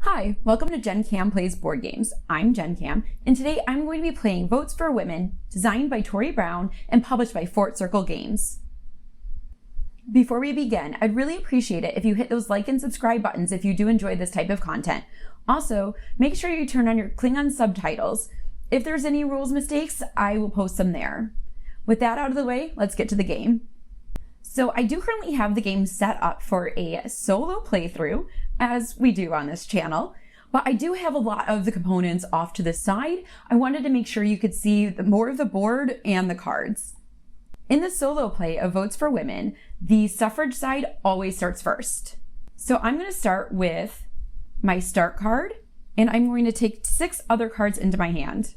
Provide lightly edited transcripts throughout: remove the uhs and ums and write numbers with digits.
Hi, welcome to Gen Cam Plays Board Games. I'm Gen Cam, and today I'm going to be playing Votes for Women, designed by Tori Brown and published by Fort Circle Games. Before we begin, I'd really appreciate it if you hit those like and subscribe buttons if you do enjoy this type of content. Also, make sure you turn on your Klingon subtitles. If there's any rules mistakes, I will post them there. With that out of the way, let's get to the game. So I do currently have the game set up for a solo playthrough, as we do on this channel, but I do have a lot of the components off to the side. I wanted to make sure you could see more of the board and the cards. In the solo play of Votes for Women, the suffrage side always starts first. So I'm going to start with my start card, and I'm going to take 6 other cards into my hand.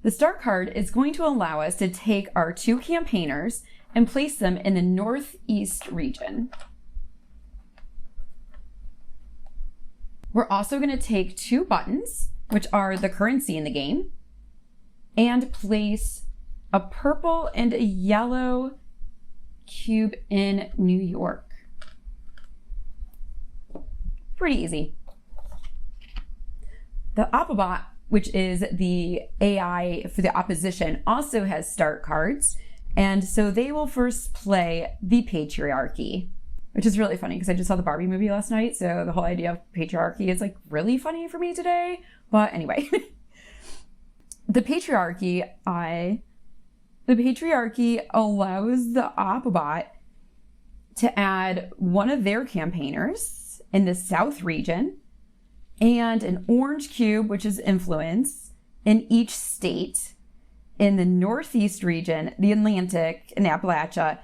The start card is going to allow us to take our 2 campaigners and place them in the northeast region. We're also going to take 2 buttons, which are the currency in the game, and place a purple and a yellow cube in New York. Pretty easy. The Oppobot, which is the AI for the opposition, also has start cards. And so they will first play the patriarchy, which is really funny because I just saw the Barbie movie last night. So the whole idea of patriarchy is like really funny for me today. But anyway, the patriarchy allows the Oppobot to add one of their campaigners in the South region and an orange cube, which is influence, in each state in the Northeast region, the Atlantic and Appalachia,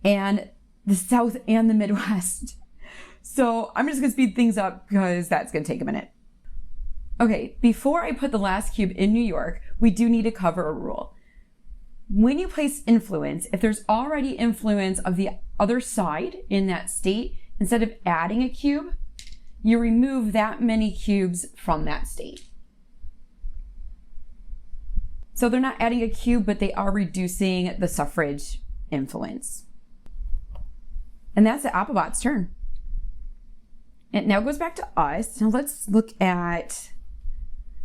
and the South and the Midwest. So I'm just gonna speed things up because that's gonna take a minute. Okay, before I put the last cube in New York, we do need to cover a rule. When you place influence, if there's already influence of the other side in that state, instead of adding a cube, you remove that many cubes from that state. So they're not adding a cube, but they are reducing the suffrage influence. And that's the Oppobot's turn. It now goes back to us. Now let's look at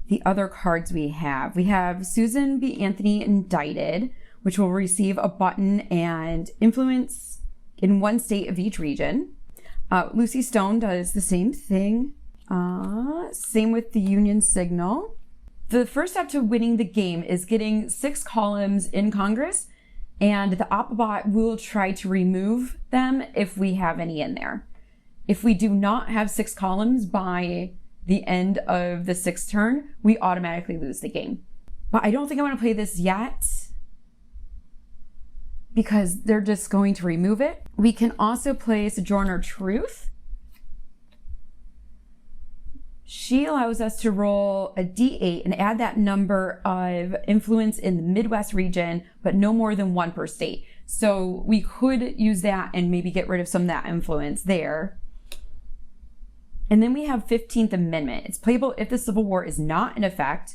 the other cards we have. We have Susan B. Anthony Indicted, which will receive a button and influence in one state of each region. Lucy Stone does the same thing. Same with the Union Signal. The first step to winning the game is getting 6 columns in Congress, and the Oppobot will try to remove them if we have any in there. If we do not have 6 columns by the end of the 6th turn, we automatically lose the game. But I don't think I want to play this yet, because they're just going to remove it. We can also play Sojourner Truth. She allows us to roll a D8 and add that number of influence in the Midwest region, but no more than 1 per state. So we could use that and maybe get rid of some of that influence there. And then we have 15th Amendment. It's playable if the Civil War is not in effect.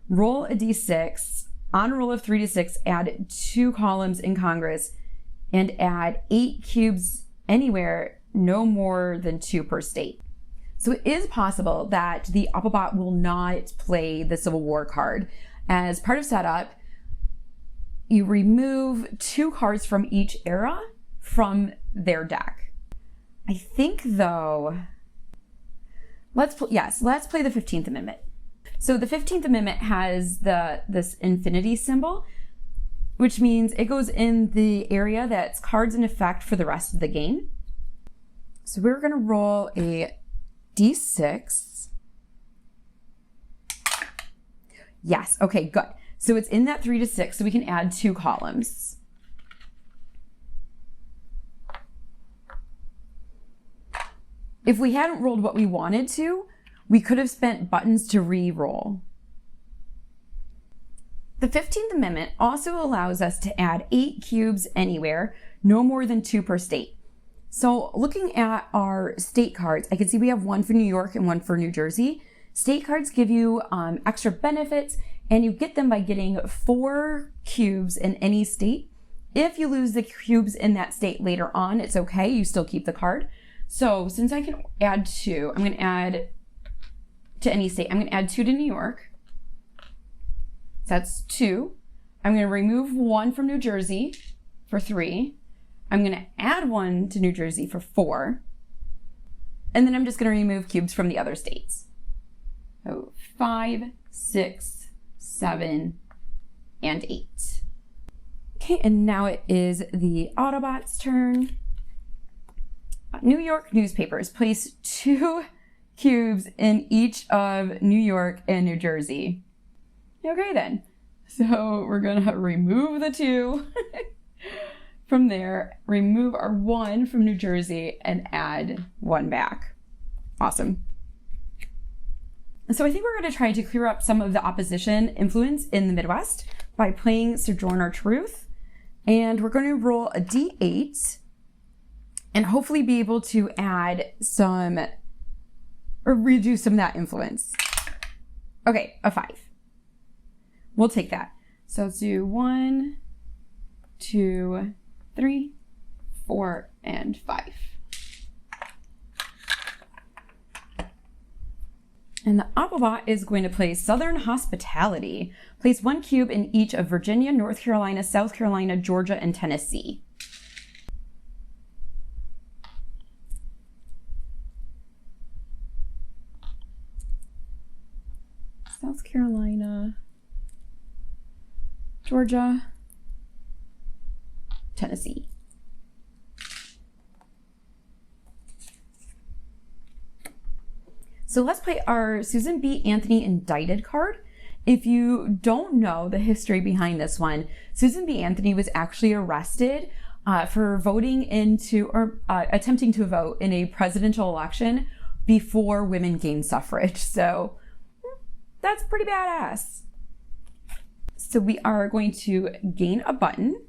Roll a D6. On a roll of 3 to 6, add 2 columns in Congress and add 8 cubes anywhere, no more than 2 per state. So it is possible that the Oppobot will not play the Civil War card. As part of setup, you remove 2 cards from each era from their deck. I think though, let's play the 15th Amendment. So the 15th Amendment has this infinity symbol, which means it goes in the area that's cards in effect for the rest of the game. So we're going to roll a D6. Yes, okay, good. So it's in that 3 to 6, so we can add 2 columns. If we hadn't rolled what we wanted to, we could have spent buttons to re-roll. The 15th Amendment also allows us to add 8 cubes anywhere, no more than 2 per state. So looking at our state cards, I can see we have 1 for New York and 1 for New Jersey. State cards give you extra benefits And you get them by getting 4 cubes in any state. If you lose the cubes in that state later on, it's okay. You still keep the card. So since I can add 2, I'm going to add to any state. I'm going to add 2 to New York. So that's 2. I'm going to remove 1 from New Jersey for 3. I'm going to add 1 to New Jersey for 4. And then I'm just going to remove cubes from the other states. So 5, 6, 7, and 8. Okay, and now it is the Oppobot's turn. New York newspapers. Place 2 cubes in each of New York and New Jersey. Okay then. So we're gonna remove the 2 from there, remove our 1 from New Jersey, and add 1 back. Awesome. So I think we're going to try to clear up some of the opposition influence in the Midwest by playing Sojourner Truth. And we're going to roll a D8 and hopefully be able to add some, or reduce some of that influence. Okay, a 5. We'll take that. So let's do 1, 2, 3, 4, and 5. And the Oppobot is going to play Southern Hospitality. Place 1 cube in each of Virginia, North Carolina, South Carolina, Georgia, and Tennessee. South Carolina, Georgia, Tennessee. So let's play our Susan B. Anthony indicted card. If you don't know the history behind this one, Susan B. Anthony was actually arrested for voting into, or attempting to vote in a presidential election before women gained suffrage. So that's pretty badass. So we are going to gain a button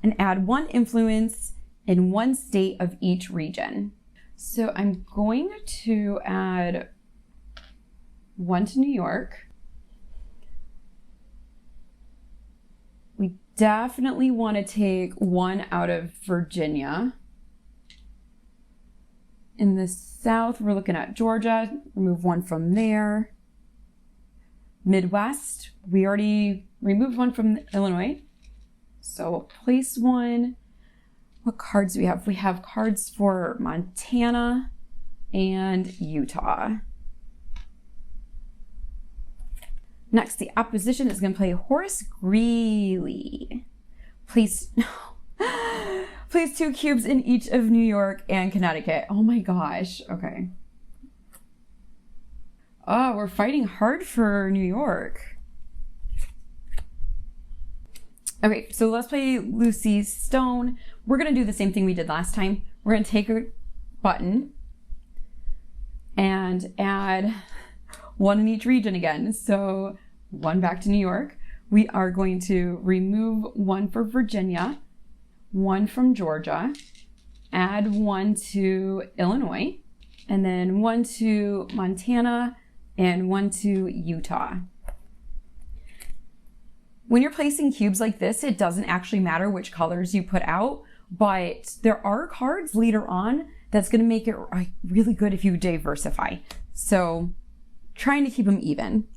and add 1 influence in 1 state of each region. So I'm going to add 1 to New York. We definitely want to take 1 out of Virginia. In the South, we're looking at Georgia. Remove 1 from there. Midwest, we already removed 1 from Illinois. So we'll place 1. What cards do we have? We have cards for Montana and Utah. Next, the opposition is going to play Horace Greeley. Place 2 cubes in each of New York and Connecticut. Oh my gosh. Okay. Oh, we're fighting hard for New York. Okay, so let's play Lucy Stone. We're going to do the same thing we did last time. We're going to take a button and add 1 in each region again. So 1 back to New York. We are going to remove 1 for Virginia, 1 from Georgia, add 1 to Illinois, and then 1 to Montana and 1 to Utah. When you're placing cubes like this, it doesn't actually matter which colors you put out, but there are cards later on that's going to make it really good if you diversify. So trying to keep them even.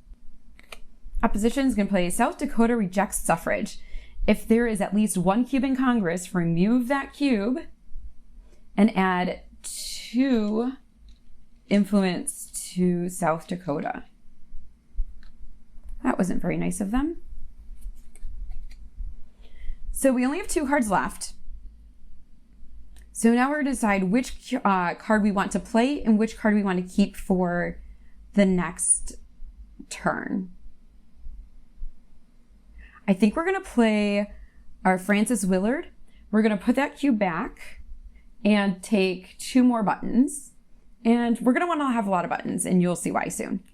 Opposition is going to play South Dakota rejects suffrage. If there is at least 1 cube in Congress, remove that cube and add 2 influence to South Dakota. That wasn't very nice of them. So we only have 2 cards left. So now we're going to decide which card we want to play and which card we want to keep for the next turn. I think we're going to play our Frances Willard. We're going to put that cube back and take 2 more buttons. And we're going to want to have a lot of buttons, and you'll see why soon.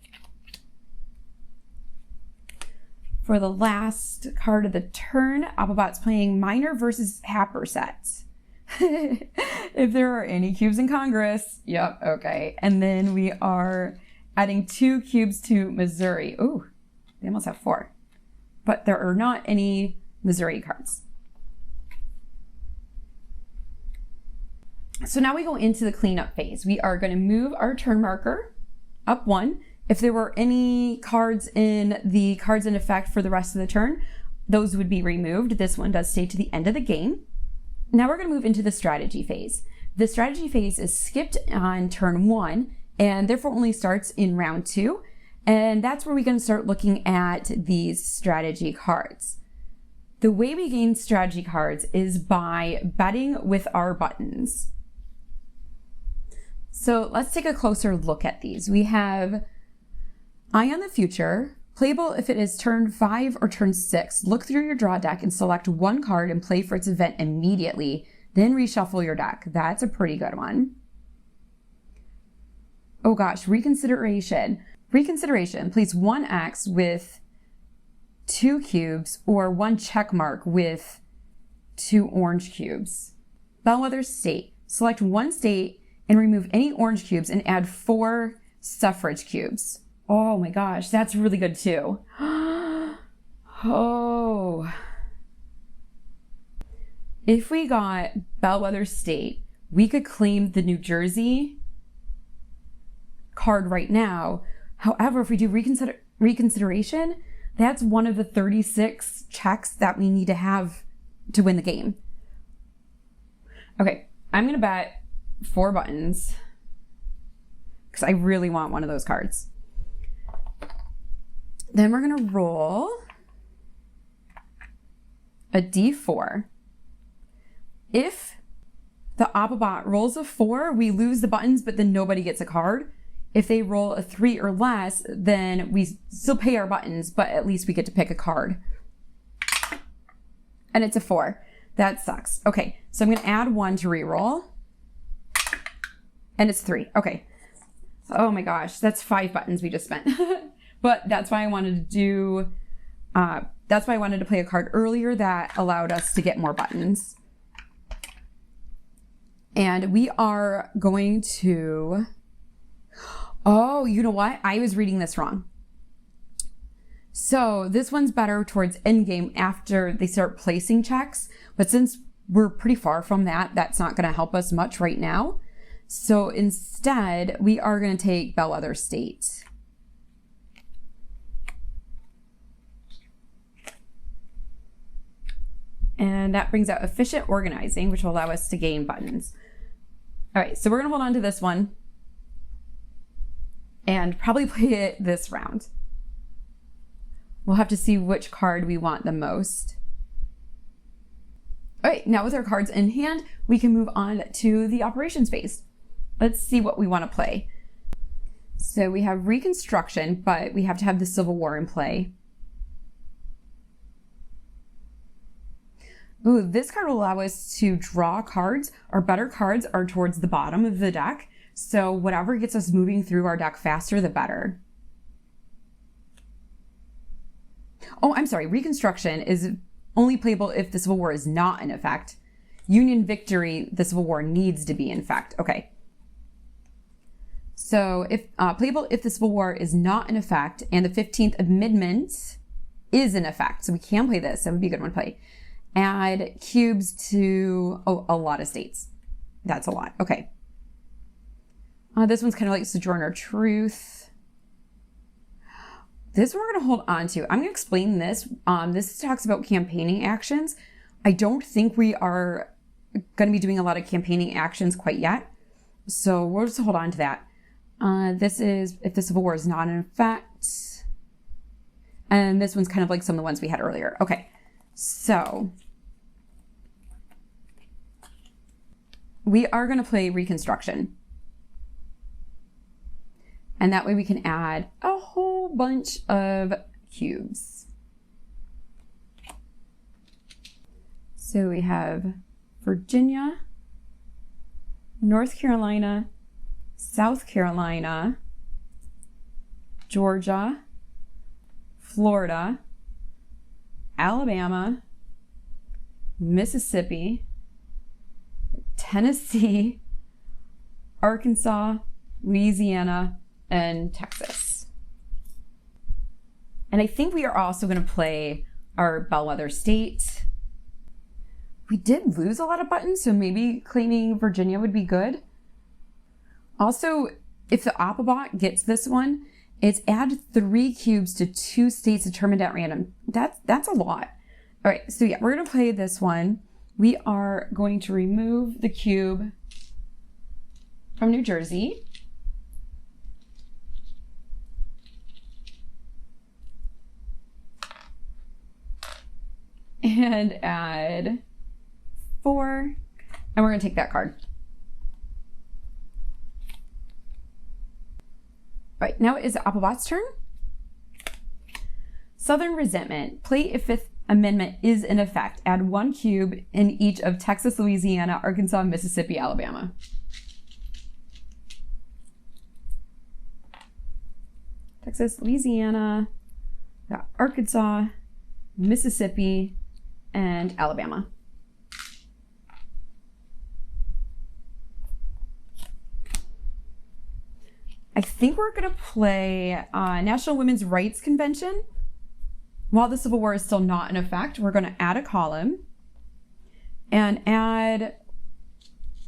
For the last card of the turn, Oppobot's playing Minor versus Happersett. If there are any cubes in Congress. Yep, okay. And then we are adding 2 cubes to Missouri. Ooh, they almost have 4. But there are not any Missouri cards. So now we go into the cleanup phase. We are going to move our turn marker up 1. If there were any cards in the cards in effect for the rest of the turn, those would be removed. This one does stay to the end of the game. Now we're going to move into the strategy phase. The strategy phase is skipped on turn 1 and therefore only starts in round 2. And that's where we're going to start looking at these strategy cards. The way we gain strategy cards is by betting with our buttons. So let's take a closer look at these. We have Eye on the Future, playable if it is turn 5 or turn 6. Look through your draw deck and select one card and play for its event immediately. Then reshuffle your deck. That's a pretty good one. Oh gosh, Reconsideration. Reconsideration, place 1 X with 2 cubes or 1 check mark with 2 orange cubes. Bellwether State. Select 1 state and remove any orange cubes and add 4 suffrage cubes. Oh my gosh, that's really good too. Oh. If we got Bellwether State, we could claim the New Jersey card right now. However, if we do reconsideration, that's one of the 36 checks that we need to have to win the game. Okay, I'm going to bet 4 buttons because I really want one of those cards. Then we're going to roll a D4. If the Oppobot rolls a 4, we lose the buttons, but then nobody gets a card. If they roll a 3 or less, then we still pay our buttons, but at least we get to pick a card. And it's a 4. That sucks. Okay, so I'm going to add 1 to reroll. And it's 3. Okay. Oh my gosh, that's 5 buttons we just spent. But that's why I wanted to do, that's why I wanted to play a card earlier that allowed us to get more buttons. And we are going to, oh, you know what? I was reading this wrong. So this one's better towards endgame after they start placing checks. But since we're pretty far from that, that's not going to help us much right now. So instead, we are going to take Bellwether State. And that brings out efficient organizing, which will allow us to gain buttons. All right, so we're going to hold on to this one and probably play it this round. We'll have to see which card we want the most. All right, now with our cards in hand, we can move on to the operations phase. Let's see what we want to play. So we have Reconstruction, but we have to have the Civil War in play. Ooh, this card will allow us to draw cards. Our better cards are towards the bottom of the deck. So whatever gets us moving through our deck faster, the better. Oh, I'm sorry. Reconstruction is only playable if the Civil War is not in effect. Union Victory, the Civil War needs to be in effect. Okay. So if playable if the Civil War is not in effect and the 15th Amendment is in effect. So we can play this. That would be a good one to play. Add cubes to, oh, a lot of states. That's a lot. Okay. This one's kind of like Sojourner Truth. This one we're going to hold on to. I'm going to explain this. This talks about campaigning actions. I don't think we are going to be doing a lot of campaigning actions quite yet. So we'll just hold on to that. This is if the Civil War is not in effect. And this one's kind of like some of the ones we had earlier. Okay. So we are going to play Reconstruction. And that way we can add a whole bunch of cubes. So we have Virginia, North Carolina, South Carolina, Georgia, Florida, Alabama, Mississippi, Tennessee, Arkansas, Louisiana, and Texas. And I think we are also going to play our bellwether state. We did lose a lot of buttons, so maybe claiming Virginia would be good. Also, if the Oppobot gets this one, it's add 3 cubes to 2 states determined at random. That's a lot. All right, so yeah, we're going to play this one. We are going to remove the cube from New Jersey. And add 4, and we're going to take that card. All right, now it is Oppobot's turn. Southern resentment. Play if Fifth Amendment is in effect. Add 1 cube in each of Texas, Louisiana, Arkansas, Mississippi, Alabama. Texas, Louisiana, Arkansas, Mississippi, and Alabama. I think we're going to play National Women's Rights Convention. While the Civil War is still not in effect, we're going to add a column and add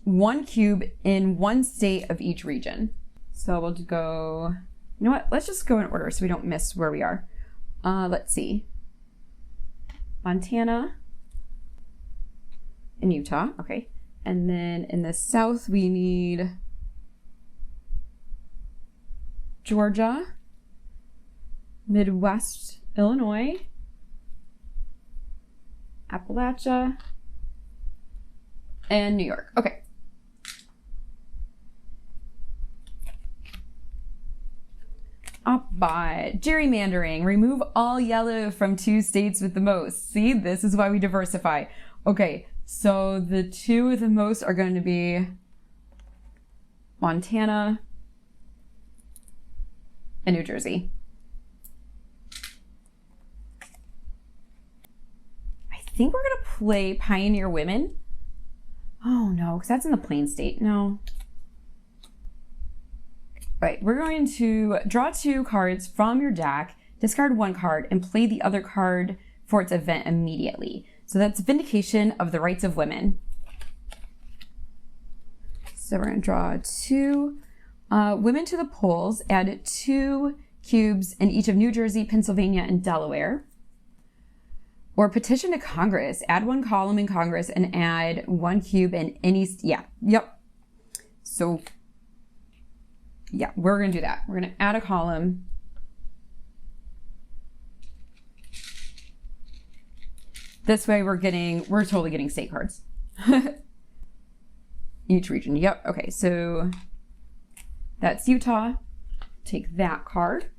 1 cube in 1 state of each region. So we'll go, you know what? Let's just go in order so we don't miss where we are. Let's see. Montana and Utah. Okay. And then in the South, we need Georgia, Midwest, Illinois, Appalachia, and New York. Okay. Oppobot. Gerrymandering. Remove all yellow from 2 states with the most. See, this is why we diversify. Okay, so the 2 with the most are going to be Montana and New Jersey. I think we're going to play Pioneer Women. Oh no, because that's in the Plain State. No. Right, we're going to draw 2 cards from your deck, discard 1 card, and play the other card for its event immediately. So that's Vindication of the Rights of Women. So we're going to draw 2 Women to the Polls, add 2 cubes in each of New Jersey, Pennsylvania, and Delaware. Or Petition to Congress, add 1 column in Congress and add 1 cube in any, So yeah, we're going to do that. We're going to add a column. This way we're totally getting state cards. Each region. Yep. Okay. So that's Utah. Take that card.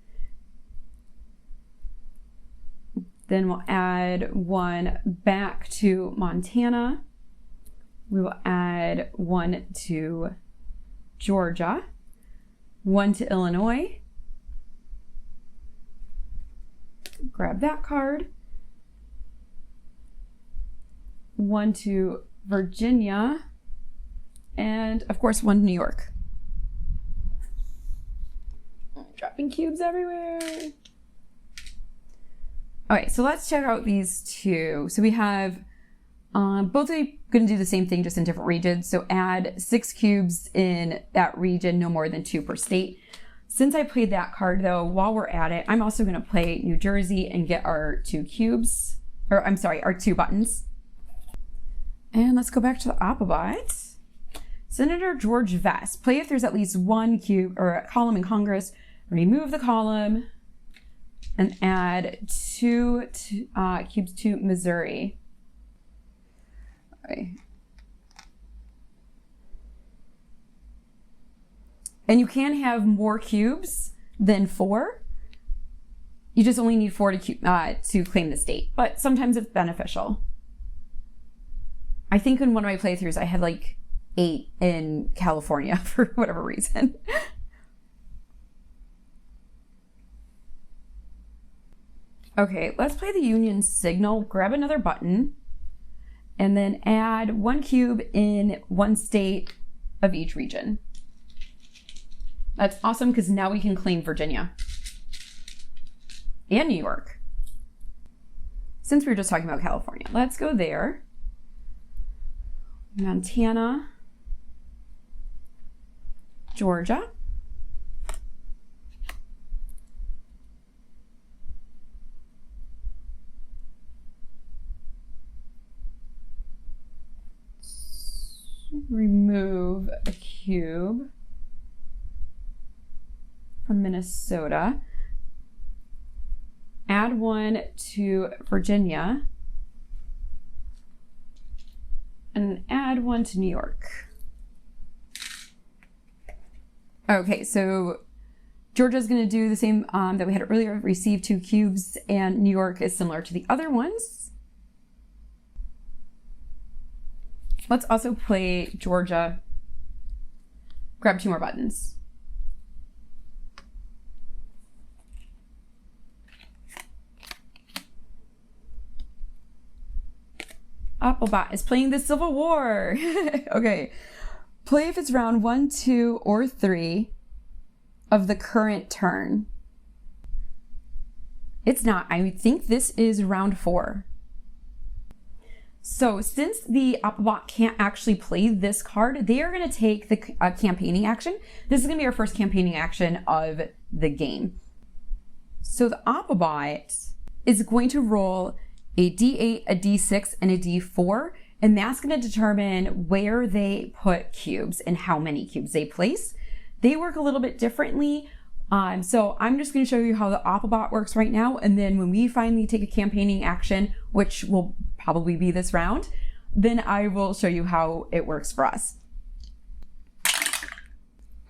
Then we'll add 1 back to Montana. We will add 1 to Georgia. 1 to Illinois. Grab that card. 1 to Virginia. And of course 1 to New York. Dropping cubes everywhere. All right, so let's check out these 2. So we have both are going to do the same thing, just in different regions. So add 6 cubes in that region, no more than 2 per state. Since I played that card, though, while we're at it, I'm also going to play New Jersey and get our 2 cubes, or I'm sorry, our 2 buttons. And let's go back to the Oppobot. Senator George Vest. Play if there's at least 1 cube or a column in Congress. Remove the column and add 2 cubes to Missouri. Okay. And you can have more cubes than 4. You just only need 4 to claim the state, but sometimes it's beneficial. I think in one of my playthroughs I had like 8 in California for whatever reason. Okay, let's play the Union Signal. Grab another button and then add 1 cube in 1 state of each region. That's awesome because now we can claim Virginia. and New York. Since we were just talking about California, let's go there. Montana, Georgia, remove a cube from Minnesota, add one to Virginia, and add one to New York. Okay, so Georgia's going to do the same that we had earlier, receive 2 cubes, and New York is similar to the other ones. Let's also play Georgia. Grab 2 more buttons. Oppobot is playing the Civil War. Okay. Play if it's round 1, 2, or 3 of the current turn. It's not. I think this is round 4. So since the Oppobot can't actually play this card, they are going to take the campaigning action. This is going to be our first campaigning action of the game. So the Oppobot is going to roll a D8, a D6, and a D4, and that's going to determine where they put cubes and how many cubes they place. They work a little bit differently. So I'm just going to show you how the Oppobot works right now, and then when we finally take a campaigning action, which will probably be this round, then I will show you how it works for us.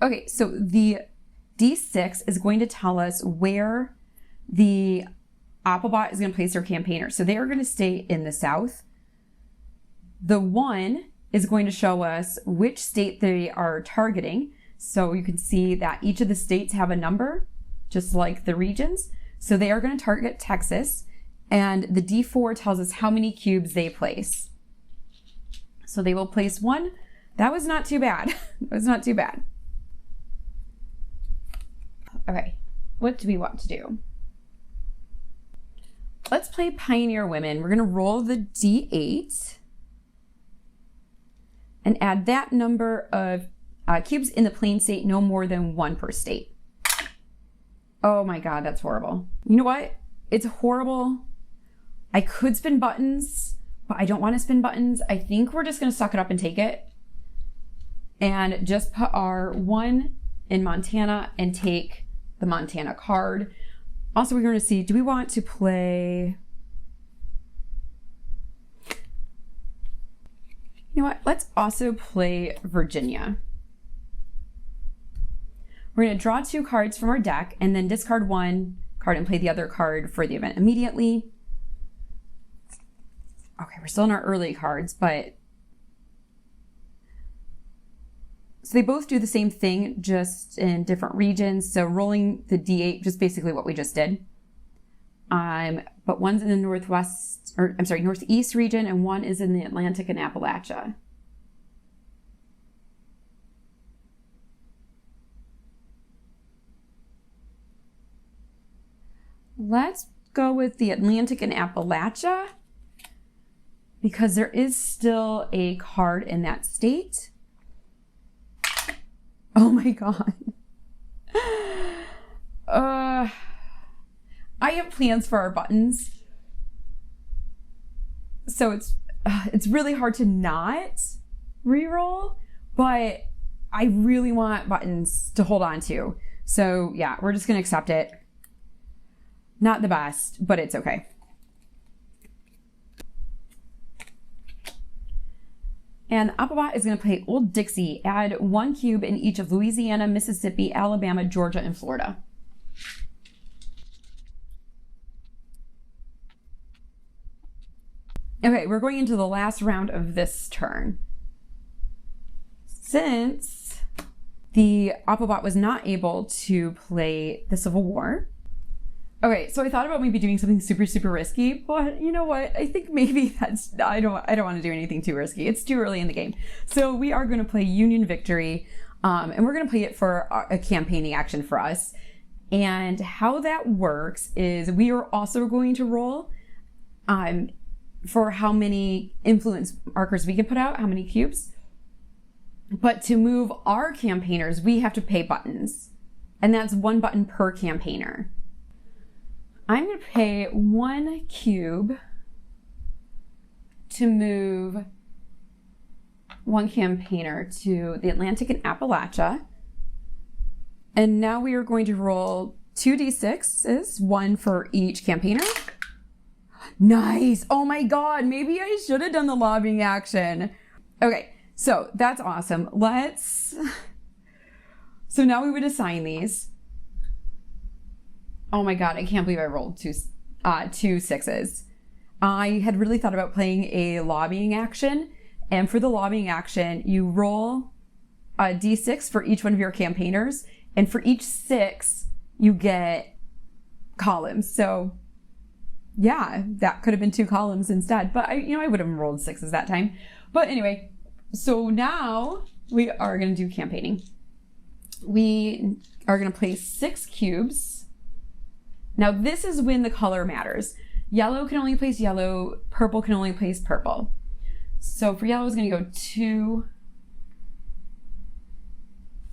Okay, so the D6 is going to tell us where the Oppobot is going to place their campaigner. So they are going to stay in the south. The 1 is going to show us which state they are targeting. So you can see that each of the states have a number, just like the regions. So they are going to target Texas, and the D4 tells us how many cubes they place. So they will place 1. That was not too bad. That was not too bad. Okay, what do we want to do? Let's play Pioneer Women. We're going to roll the D8 and add that number of cubes in the plain state, no more than 1 per state. Oh my God, that's horrible. You know what? It's horrible. I could spin buttons, but I don't want to spin buttons. I think we're just going to suck it up and take it. And just put our 1 in Montana and take the Montana card. Also, we're going to see, do we want to play... You know what? Let's also play Virginia. We're going to draw 2 cards from our deck and then discard 1 card and play the other card for the event immediately. Okay, we're still in our early cards, but... So they both do the same thing, just in different regions. So rolling the D8, just basically what we just did. But one's in the northeast region, and one is in the Atlantic and Appalachia. Let's go with the Atlantic and Appalachia, because there is still a card in that state. Oh my God. I have plans for our buttons. So it's really hard to not reroll, but I really want buttons to hold on to. So yeah, we're just gonna accept it. Not the best, but it's okay. And Oppobot is going to play Old Dixie. Add 1 cube in each of Louisiana, Mississippi, Alabama, Georgia, and Florida. Okay, we're going into the last round of this turn. Since the Oppobot was not able to play the Civil War, okay, so I thought about maybe doing something super, super risky, but you know what? I think maybe I don't want to do anything too risky. It's too early in the game. So we are going to play Union Victory, and we're going to play it for a campaigning action for us. And how that works is we are also going to roll for how many influence markers we can put out, how many cubes. But to move our campaigners, we have to pay buttons. And that's 1 button per campaigner. I'm going to pay 1 cube to move 1 campaigner to the Atlantic and Appalachia. And now we are going to roll 2d6s, 1 for each campaigner. Nice. Oh my God. Maybe I should have done the lobbying action. Okay. So that's awesome. So now we would assign these. Oh my God. I can't believe I rolled two 6s. I had really thought about playing a lobbying action. And for the lobbying action, you roll a d6 for each one of your campaigners. And for each 6, you get columns. So yeah, that could have been 2 columns instead. But I would have rolled 6s that time. But anyway, so now we are going to do campaigning. We are going to place 6 cubes. Now this is when the color matters. Yellow can only place yellow. Purple can only place purple. So for yellow, it's going to go 2,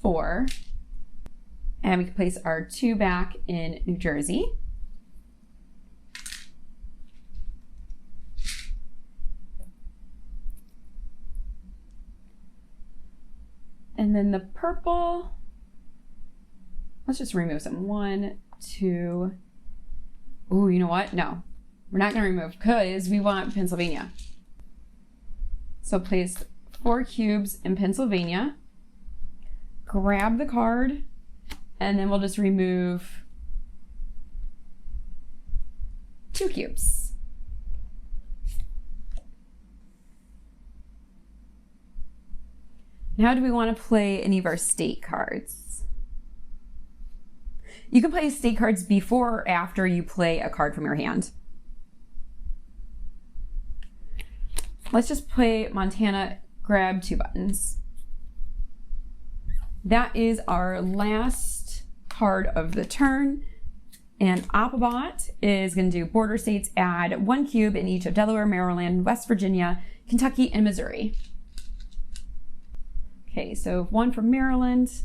4. And we can place our 2 back in New Jersey. And then the purple, let's just remove some. 1, 2. Ooh, you know what? No, we're not going to remove because we want Pennsylvania. So place 4 cubes in Pennsylvania. Grab the card, and then we'll just remove 2 cubes. Now, do we want to play any of our state cards? You can play state cards before or after you play a card from your hand. Let's just play Montana, grab 2 buttons. That is our last card of the turn. And Oppobot is going to do border states, add 1 cube in each of Delaware, Maryland, West Virginia, Kentucky, and Missouri. Okay, so 1 for Maryland,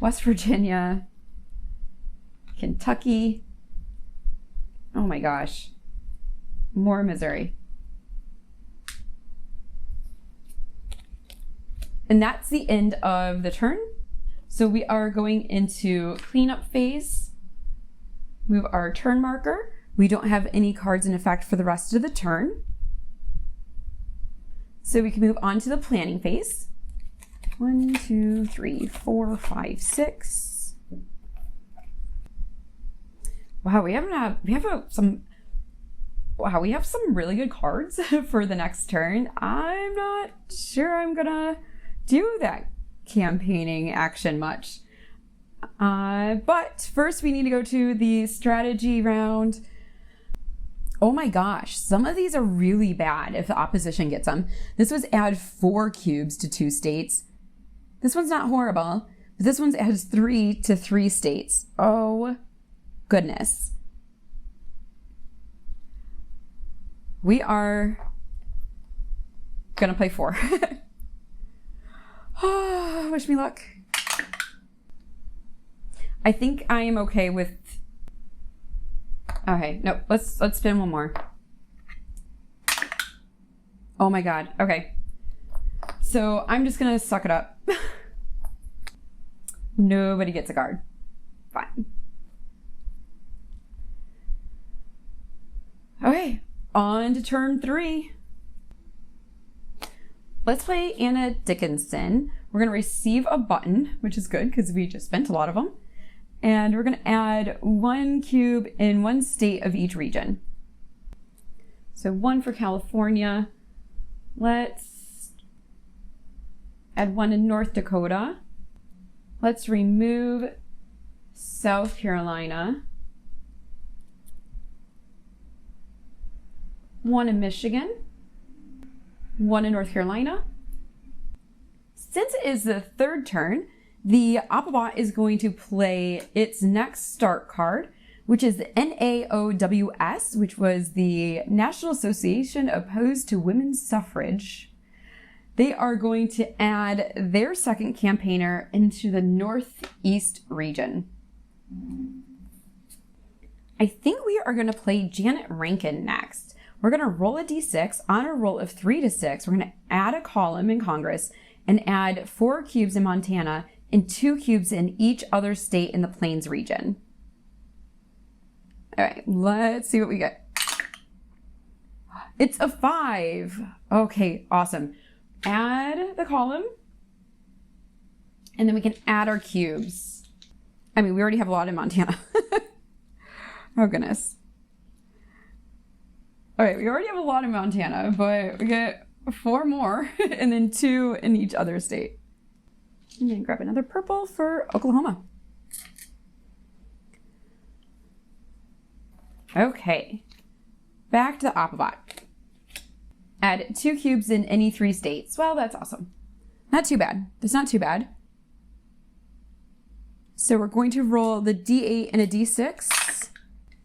West Virginia, Kentucky. Oh my gosh, more Missouri. And that's the end of the turn. So we are going into cleanup phase. Move our turn marker. We don't have any cards in effect for the rest of the turn. So we can move on to the planning phase. 1, 2, 3, 4, 5, 6. Wow, we have some really good cards for the next turn. I'm not sure I'm gonna do that campaigning action much. But first we need to go to the strategy round. Oh my gosh, some of these are really bad if the opposition gets them. This was add 4 cubes to 2 states. This one's not horrible, but this one's adds 3 to 3 states. Oh goodness. We are gonna play 4. Oh, wish me luck. I think I am okay with. Okay, no, let's spin one more. Oh my God. Okay. So I'm just gonna suck it up. Nobody gets a card. Fine. Okay, on to turn 3. Let's play Anna Dickinson. We're gonna receive a button, which is good because we just spent a lot of them. And we're gonna add 1 cube in 1 state of each region. So 1 for California. Let's add 1 in North Dakota. Let's remove South Carolina. 1 in Michigan. 1 in North Carolina. Since it is the 3rd turn, The Oppobot is going to play its next start card, which is the NAOWS, which was the National Association Opposed to Women's Suffrage. They are going to add their second campaigner into the Northeast region. I think we are going to play Janet Rankin next. We're going to roll a d6 on a roll of 3 to 6. We're going to add a column in Congress and add 4 cubes in Montana and 2 cubes in each other state in the Plains region. All right, let's see what we get. It's a 5. Okay, awesome. Add the column, and then we can add our cubes. I mean, we already have a lot in Montana. Oh, goodness. All right, we already have a lot in Montana, but we get 4 more, and then 2 in each other state. I'm going to grab another purple for Oklahoma. Okay, back to the Oppobot. Add 2 cubes in any 3 states. Well, that's awesome. Not too bad. That's not too bad. So we're going to roll the d8 and a d6.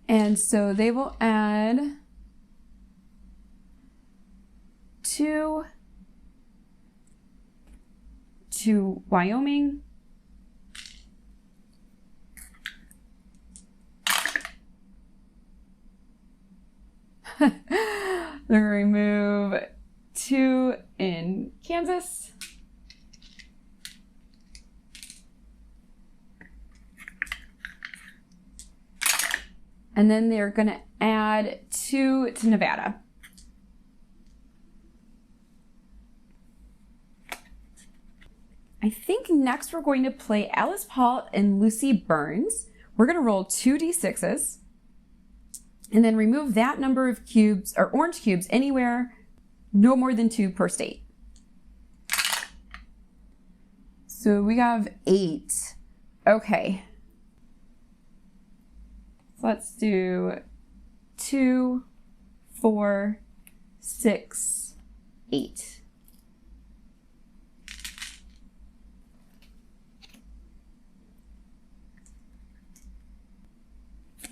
And so they will add 2 to Wyoming. They're going to remove 2 in Kansas. And then they're going to add 2 to Nevada. I think next we're going to play Alice Paul and Lucy Burns. We're going to roll 2 d6s. And then remove that number of cubes, or orange cubes, anywhere, no more than 2 per state. So we have 8. Okay. So let's do 2, 4, 6, 8.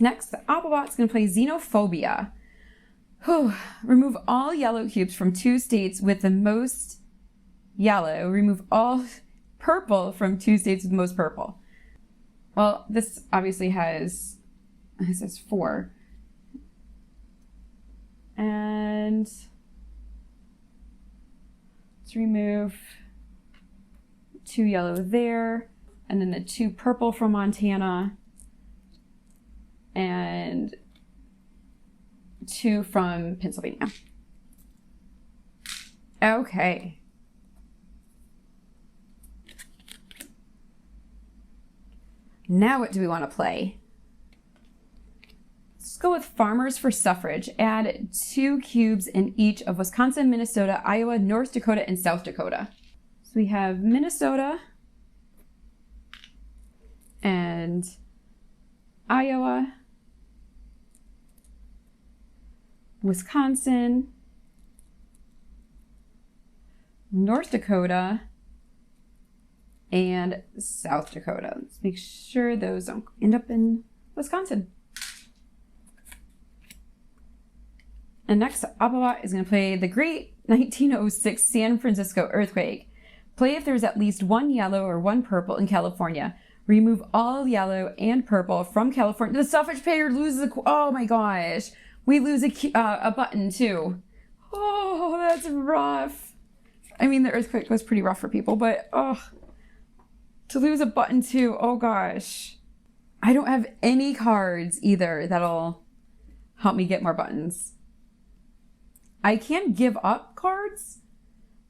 Next, the Oppobot's going to play Xenophobia. Remove all yellow cubes from 2 states with the most yellow. Remove all purple from 2 states with the most purple. Well, this obviously has 4. And let's remove 2 yellow there, and then the 2 purple from Montana, and 2 from Pennsylvania. Okay. Now what do we want to play? Let's go with Farmers for Suffrage. Add 2 cubes in each of Wisconsin, Minnesota, Iowa, North Dakota, and South Dakota. So we have Minnesota and Iowa, Wisconsin, North Dakota, and South Dakota. Let's make sure those don't end up in Wisconsin. And next, Oppobot is going to play the Great 1906 San Francisco Earthquake. Play if there's at least 1 yellow or 1 purple in California. Remove all yellow and purple from California. The suffrage payer loses oh my gosh. We lose a button too. Oh, that's rough. I mean, the earthquake was pretty rough for people, but to lose a button too, oh gosh. I don't have any cards either that'll help me get more buttons. I can give up cards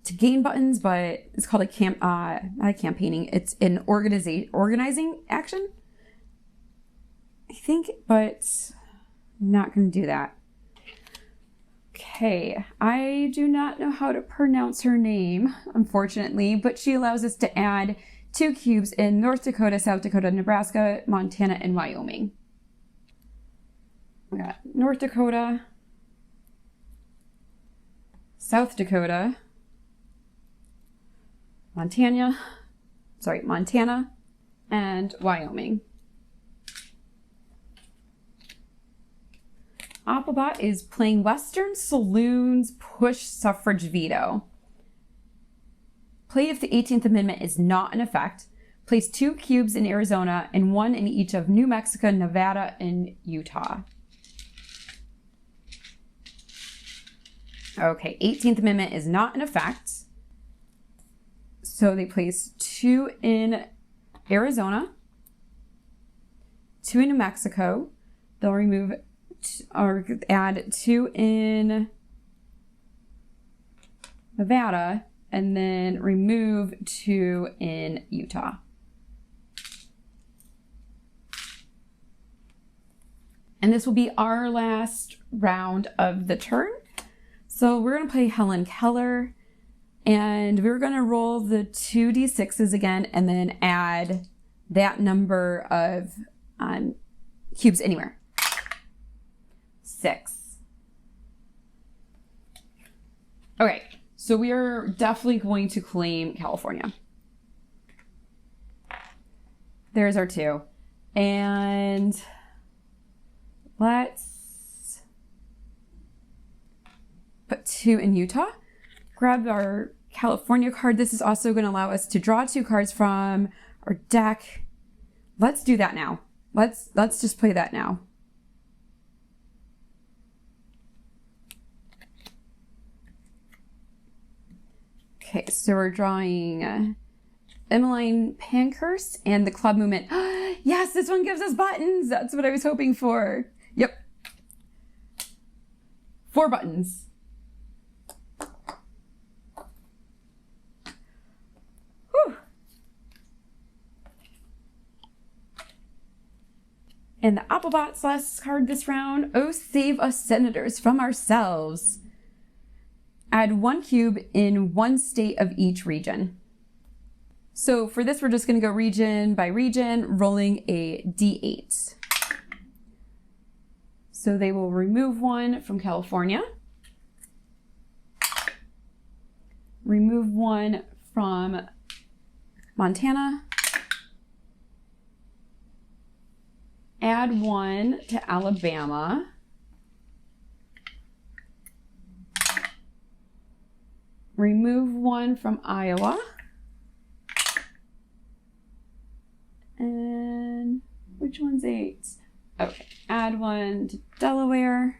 to gain buttons, but it's called not a campaigning. It's an organizing action, I think, but I'm not going to do that. Okay, I do not know how to pronounce her name, unfortunately, but she allows us to add 2 cubes in North Dakota, South Dakota, Nebraska, Montana, and Wyoming. We got North Dakota, South Dakota, Montana, Montana and Wyoming. Oppobot is playing Western Saloons Push Suffrage Veto. Play if the 18th Amendment is not in effect. Place 2 cubes in Arizona and 1 in each of New Mexico, Nevada, and Utah. Okay, 18th Amendment is not in effect. So they place 2 in Arizona, 2 in New Mexico. They'll remove or add 2 in Nevada, and then remove 2 in Utah. And this will be our last round of the turn. So we're going to play Helen Keller, and we're going to roll the 2d6s again and then add that number of cubes anywhere. 6. Okay, so we are definitely going to claim California. There's our 2. And let's put 2 in Utah. Grab our California card. This is also going to allow us to draw 2 cards from our deck. Let's do that now. Let's just play that now. Okay, so we're drawing Emmeline Pankhurst and the club movement. Yes, this one gives us buttons. That's what I was hoping for. Yep. 4 buttons. Whew. And the Oppobot's last card this round. Oh, save us senators from ourselves. Add 1 cube in 1 state of each region. So for this, we're just going to go region by region, rolling a d8. So they will remove 1 from California, remove 1 from Montana, add 1 to Alabama, remove 1 from Iowa, and which one's 8? Okay, add 1 to Delaware,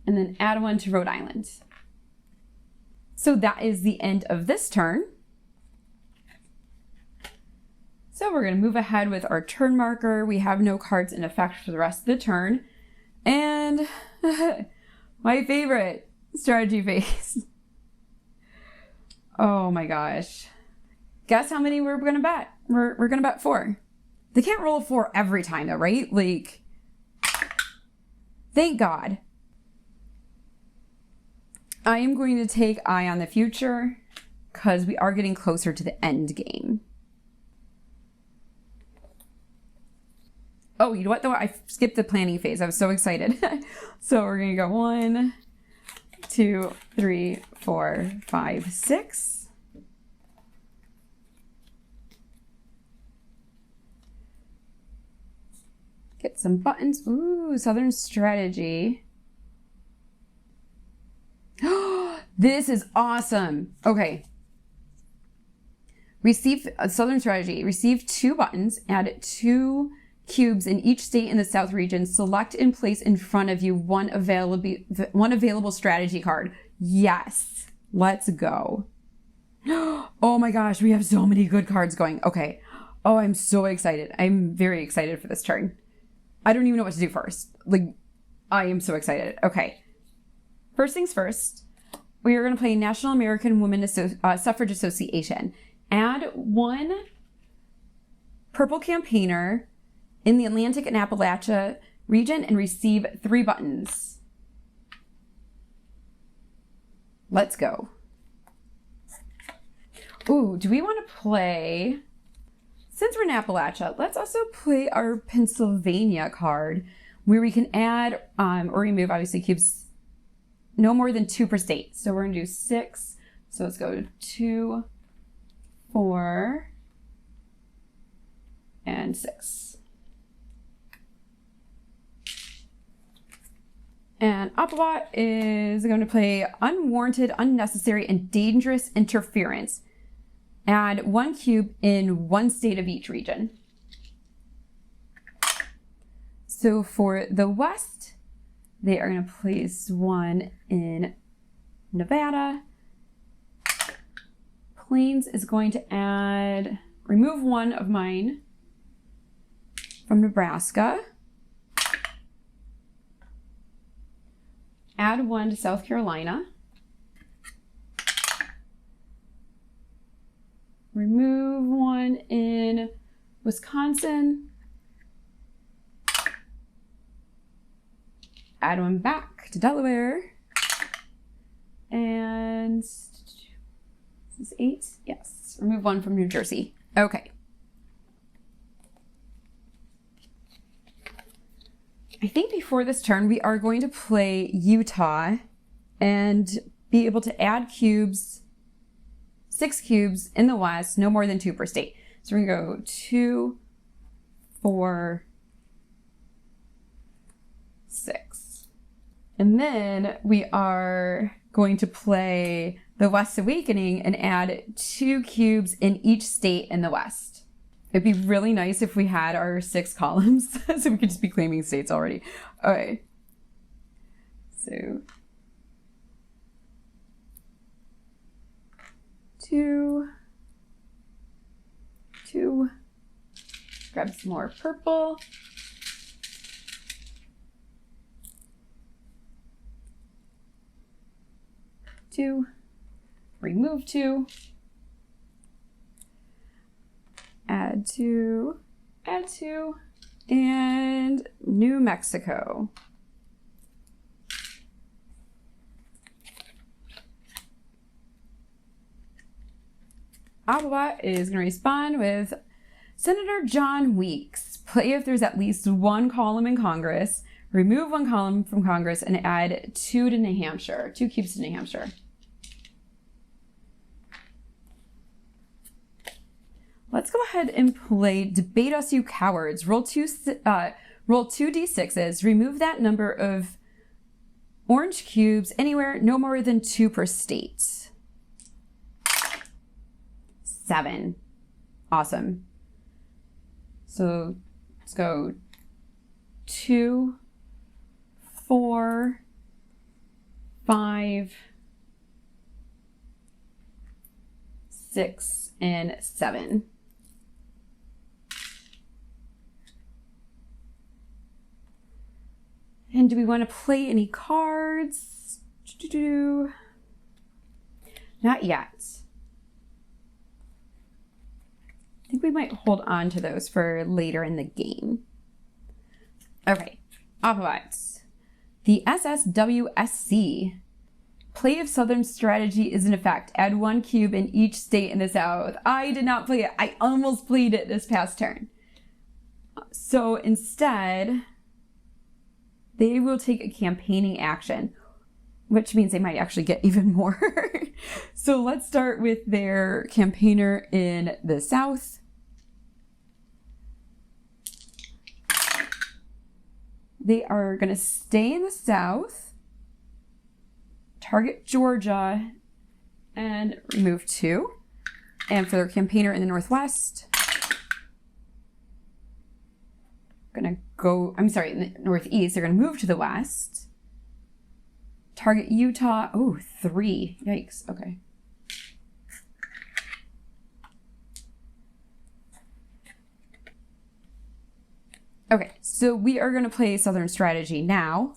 and then add 1 to Rhode Island. So that is the end of this turn. So we're going to move ahead with our turn marker. We have no cards in effect for the rest of the turn. And my favorite, strategy phase. Oh my gosh. Guess how many we're going to bet? We're going to bet 4. They can't roll a 4 every time though, right? Like, thank God. I am going to take Eye on the Future because we are getting closer to the end game. Oh, you know what though? I skipped the planning phase. I was so excited. So we're going to go 1, 2, 3, 4, 5, 6. Get some buttons. Ooh, Southern Strategy. This is awesome. Okay. Receive Southern Strategy. Receive 2 buttons. Add 2 cubes in each state in the South region. Select and place in front of you one available strategy card. Yes. Let's go. Oh my gosh, we have so many good cards going. Okay. Oh, I'm so excited. I'm very excited for this turn. I don't even know what to do first. Like, I am so excited. Okay. First things first, we are going to play National American Women Suffrage Association. Add 1 purple campaigner in the Atlantic and Appalachia region and receive 3 buttons. Let's go. Ooh, do we want to play... Since we're in Appalachia, let's also play our Pennsylvania card where we can add or remove, obviously, cubes no more than 2 per state. So we're going to do 6. So let's go 2, 4, and 6. And Oppobot is going to play unwarranted, unnecessary, and dangerous interference. Add 1 cube in 1 state of each region. So for the West, they are going to place 1 in Nevada. Plains is going to remove 1 of mine from Nebraska. Add 1 to South Carolina. Remove 1 in Wisconsin. Add 1 back to Delaware. And is this 8? Yes. Remove 1 from New Jersey. Okay. I think before this turn, we are going to play Utah and be able to add cubes, 6 cubes in the West, no more than 2 per state. So we're going to go 2, 4, 6. And then we are going to play the West Awakening and add 2 cubes in each state in the West. It'd be really nice if we had our 6 columns, so we could just be claiming states already. Okay. So 2, 2. Grab some more purple. 2. Remove 2. Add 2, add 2, and New Mexico. Oppobot is going to respond with Senator John Weeks. Play if there's at least 1 column in Congress, remove 1 column from Congress, and add 2 to New Hampshire, 2 cubes to New Hampshire. Let's go ahead and play Debate Us, You Cowards. Roll 2 d6s. Remove that number of orange cubes anywhere, no more than 2 per state. 7. Awesome. So let's go 2, 4, 5, 6, and 7. And do we want to play any cards? Not yet. I think we might hold on to those for later in the game. Okay, Oppobots. The SSWSC. Play if Southern strategy is in effect. Add 1 cube in each state in the South. I did not play it. I almost played it this past turn. So instead, they will take a campaigning action, which means they might actually get even more. So let's start with their campaigner in the South. They are going to stay in the South, target Georgia, and remove 2. And for their campaigner in the Northwest, in the Northeast, they're going to move to the West. Target Utah. Oh, 3. Yikes. Okay. Okay, so we are going to play Southern strategy now.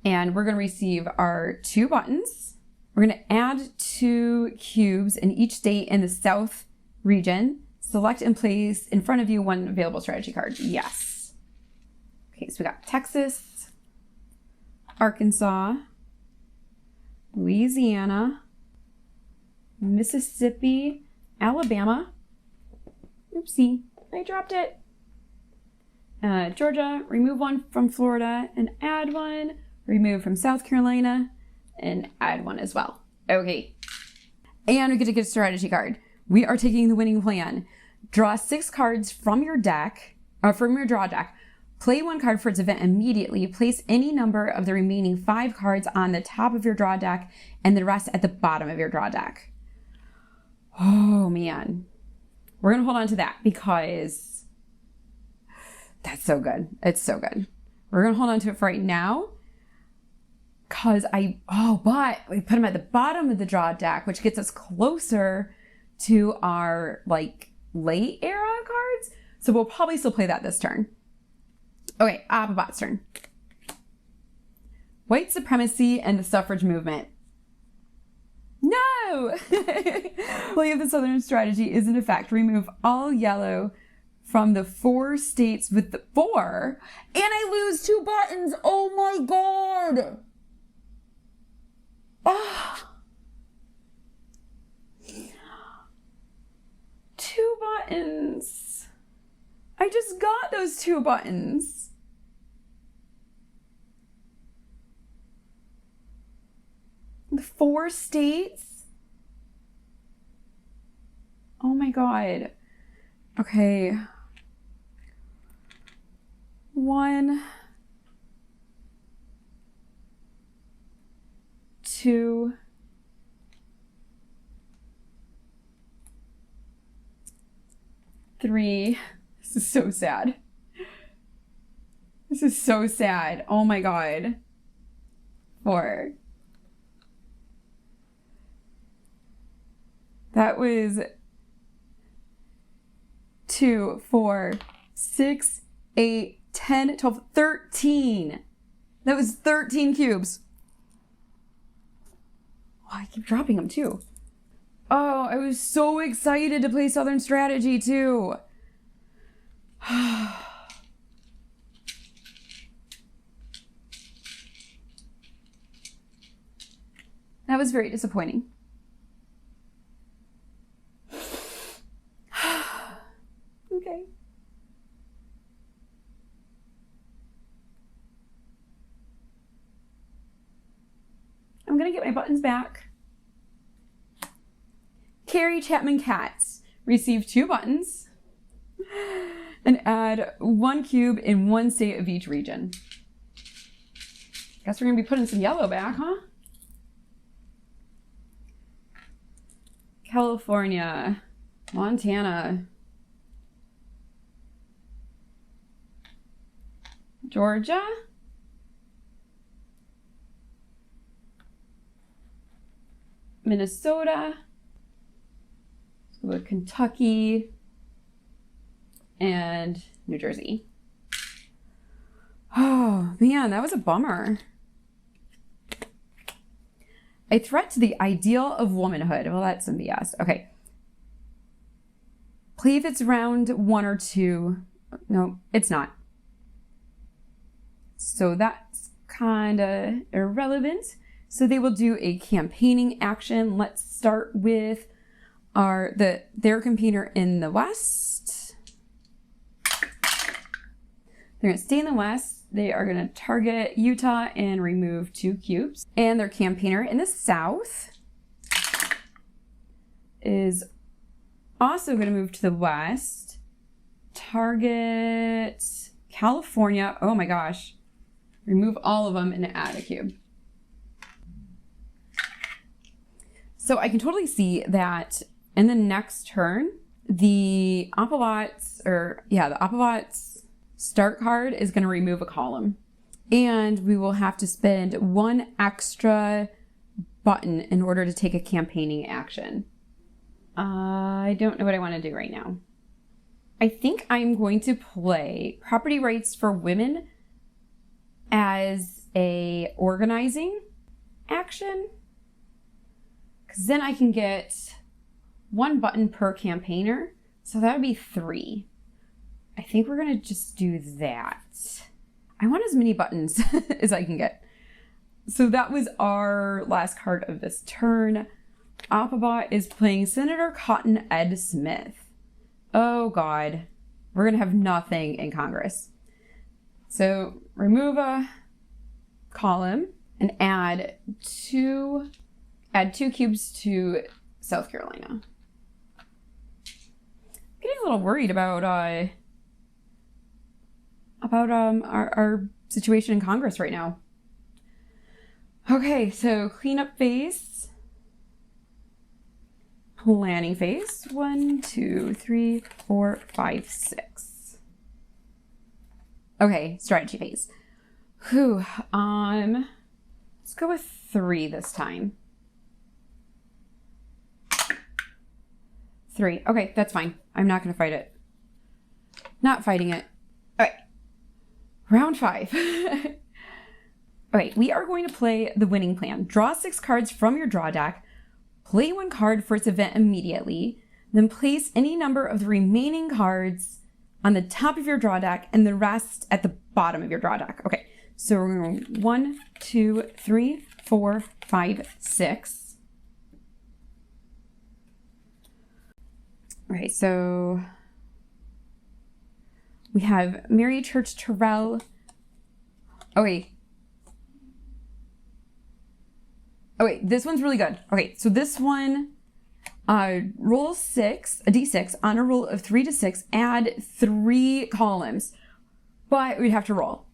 And we're going to receive our 2 buttons. We're going to add 2 cubes in each state in the South region. Select and place in front of you 1 available strategy card. Yes. Okay, so we got Texas, Arkansas, Louisiana, Mississippi, Alabama. Oopsie, I dropped it. Georgia, remove 1 from Florida and add 1. Remove from South Carolina and add 1 as well. Okay. And we get to get a strategy card. We are taking the winning plan. Draw 6 cards from your deck, or from your draw deck. Play 1 card for its event immediately. Place any number of the remaining 5 cards on the top of your draw deck and the rest at the bottom of your draw deck. Oh, man. We're going to hold on to that because that's so good. It's so good. We're going to hold on to it for right now because but we put them at the bottom of the draw deck, which gets us closer to our like late era cards. So we'll probably still play that this turn. Okay, Oppobot's turn. White supremacy and the suffrage movement. No! Play of the Southern strategy is in effect. Remove all yellow from the 4 states with the 4. And I lose 2 buttons. Oh my God. Oh. 2 buttons. I just got those 2 buttons. The 4 states? Oh my God. Okay. 1, 2, 3. This is so sad. This is so sad. Oh my God. 4. That was 2, 4, 6, 8, 10, 12, 13. That was 13 cubes. Oh, I keep dropping them too. Oh, I was so excited to play Southern Strategy too. That was very disappointing. Okay. I'm gonna get my buttons back. Carrie Chapman Cats receive 2 buttons and add 1 cube in 1 state of each region. Guess we're gonna be putting some yellow back, huh? California, Montana, Georgia, Minnesota, let's go with Kentucky, and New Jersey. Oh man, that was a bummer. A threat to the ideal of womanhood. Well, that's some BS. Okay. Play if it's round 1 or 2. No, it's not. So that's kind of irrelevant. So they will do a campaigning action. Let's start with their campaigner in the West. They're going to stay in the West. They are going to target Utah and remove 2 cubes. And their campaigner in the South is also going to move to the West. Target California. Oh my gosh. Remove all of them and add a cube. So I can totally see that in the next turn, the Oppobot's start card is going to remove a column. And we will have to spend 1 extra button in order to take a campaigning action. I don't know what I want to do right now. I think I'm going to play property rights for women as a organizing action. Because then I can get 1 button per campaigner. So that would be 3. I think we're going to just do that. I want as many buttons as I can get. So that was our last card of this turn. Oppobot is playing Senator Cotton Ed Smith. Oh God, we're going to have nothing in Congress. So remove a column and add 2 cubes to South Carolina. Getting a little worried about our situation in Congress right now. Okay, so cleanup phase, planning phase, 1, 2, 3, 4, 5, 6. Okay, strategy phase. Whew, let's go with 3 this time. 3. Okay, that's fine. I'm not going to fight it. Not fighting it. All right. Round 5. All right, we are going to play the winning plan. Draw 6 cards from your draw deck. Play 1 card for its event immediately. Then place any number of the remaining cards on the top of your draw deck and the rest at the bottom of your draw deck. Okay, so we're going 1, 2, 3, 4, 5, 6. All right, so we have Mary Church Terrell. Oh wait, this one's really good. Okay, so this one, roll 6, a d6 on a roll of 3 to 6, add 3 columns, but we'd have to roll.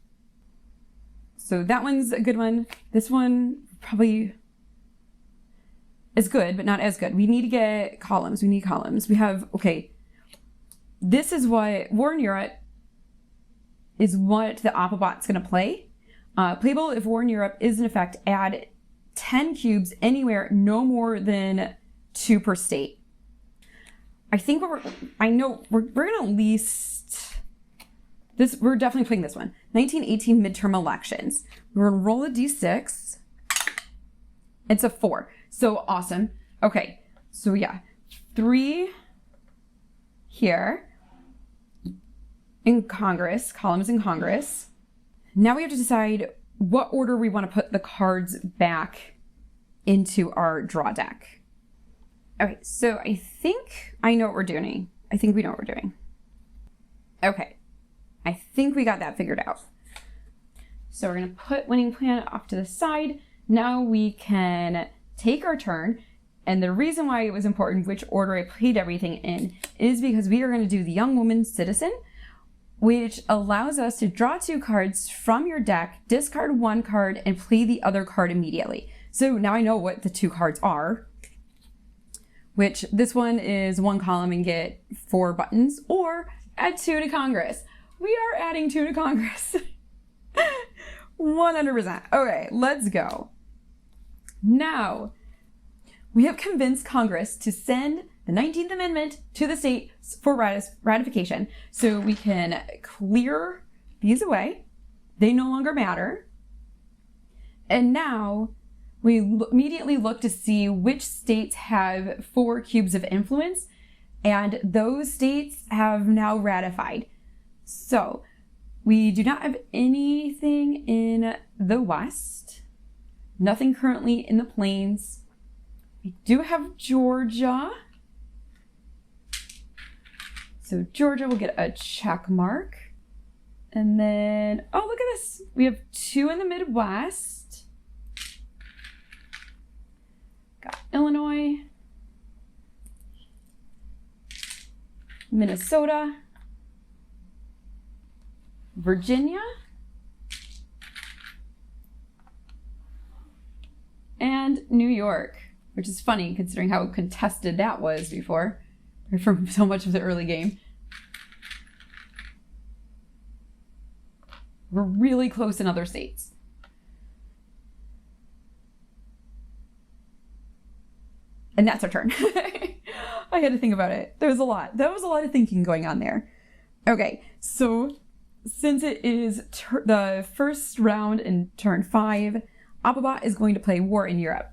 So that one's a good one. This one probably is good, but not as good. We need to get columns. We need columns. We have, okay, this is what War in Europe is what the Oppobot's going to play. Playable if War in Europe is in effect, add 10 cubes anywhere, no more than 2 per state. I think we're going to at least, we're definitely playing this one. 1918 midterm elections. We're going to roll a d6. It's a 4. So awesome. Okay. So yeah, 3 here in Congress, columns in Congress. Now we have to decide what order we want to put the cards back into our draw deck. Okay, so I think I know what we're doing. I think we know what we're doing. Okay, I think we got that figured out. So we're going to put winning plan off to the side. Now we can take our turn. And the reason why it was important which order I played everything in is because we are going to do the Young Woman Citizen, which allows us to draw 2 cards from your deck, discard 1 card, and play the other card immediately. So now I know what the 2 cards are, which this one is 1 column and get 4 buttons, or add 2 to Congress. We are adding 2 to Congress. 100%. Okay, let's go. Now, we have convinced Congress to send the 19th Amendment to the states for ratification. So we can clear these away. They no longer matter. And now we immediately look to see which states have 4 cubes of influence, and those states have now ratified. So we do not have anything in the West, nothing currently in the Plains. We do have Georgia. So Georgia will get a check mark. And then, oh, look at this. We have 2 in the Midwest. Got Illinois, Minnesota, Virginia, and New York, which is funny considering how contested that was before, from so much of the early game. We're really close in other states. And that's our turn. I had to think about it. There was a lot. There was a lot of thinking going on there. Okay, so since it is the first round in turn 5, Oppobot is going to play War in Europe.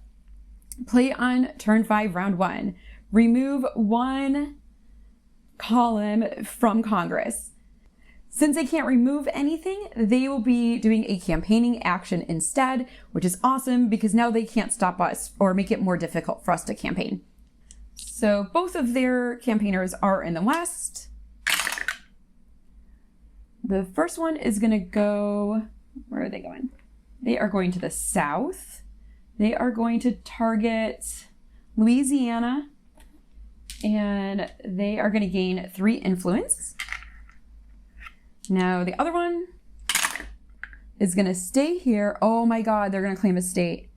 Play on turn 5, round 1. Remove 1 column from Congress. Since they can't remove anything, they will be doing a campaigning action instead, which is awesome because now they can't stop us or make it more difficult for us to campaign. So both of their campaigners are in the West. The first one is going to go, where are they going? They are going to the South. They are going to target Louisiana, and they are going to gain 3 influence. Now the other one is going to stay here. Oh my God, they're going to claim a state.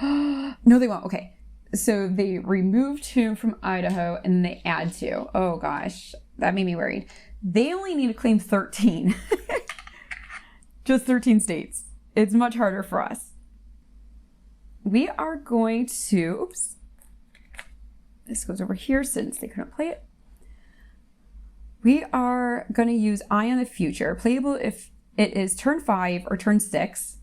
No, they won't. Okay. So they remove 2 from Idaho and they add 2. Oh gosh, that made me worried. They only need to claim 13. Just 13 states. It's much harder for us. We are going to, oops, this goes over here since they couldn't play it. We are going to use Eye on the Future, playable if it is turn 5 or turn 6,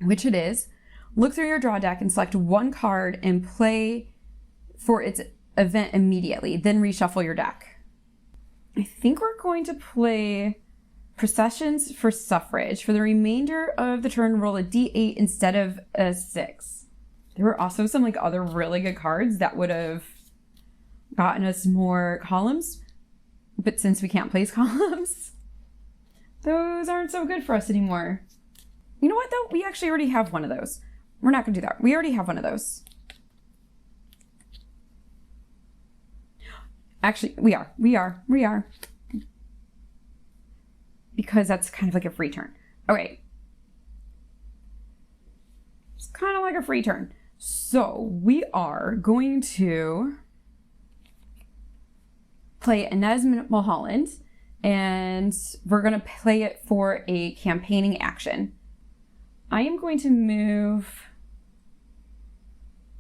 which it is. Look through your draw deck and select 1 card and play for its event immediately. Then reshuffle your deck. I think we're going to play Processions for Suffrage. For the remainder of the turn, roll a d8 instead of a 6. There were also some like other really good cards that would have gotten us more columns. But since we can't place columns, those aren't so good for us anymore. You know what though? We actually already have one of those. We're not going to do that. We already have one of those. Actually, we are. Because that's kind of like a free turn. Okay. It's kind of like a free turn. So we are going to play Inez Mulholland, and we're going to play it for a campaigning action. I am going to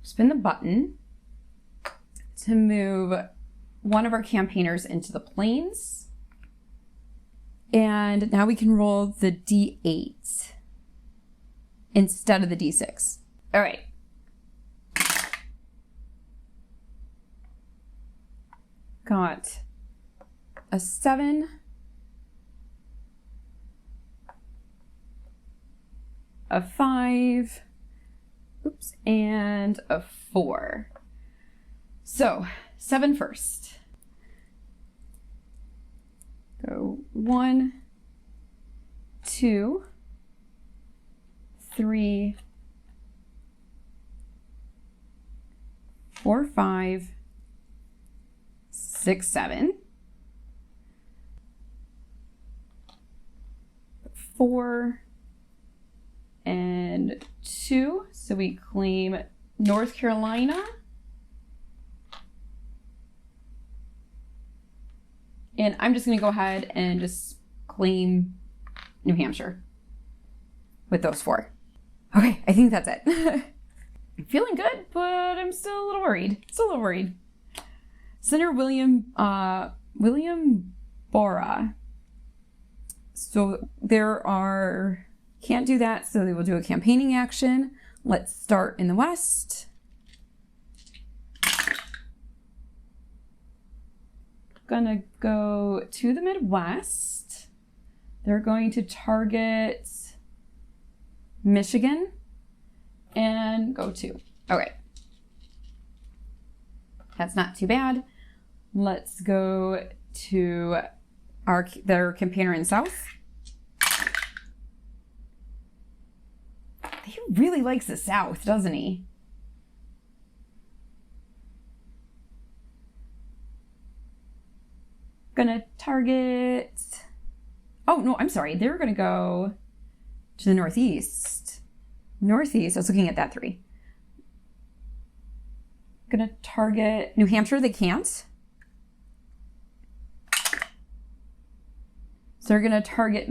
spin the button to move one of our campaigners into the plains. And now we can roll the d8 instead of the d6. All right. Got a 7, a 5, oops, and a 4. So 7 first. Go 1, 2, 3, 4, 5, 6, 7. 4 and 2. So we claim North Carolina. And I'm just going to go ahead and just claim New Hampshire with those 4. Okay, I think that's it. I'm feeling good, but I'm still a little worried. Senator William Borah. So can't do that, so they will do a campaigning action. Let's start in the West. Gonna go to the Midwest. They're going to target Michigan and go 2. Okay. That's not too bad. Let's go to their campaigner in South. He really likes the South, doesn't he? Gonna target... Oh, no, I'm sorry. They're gonna go to the Northeast. Northeast, I was looking at that 3. Gonna target New Hampshire, they can't. So they're gonna target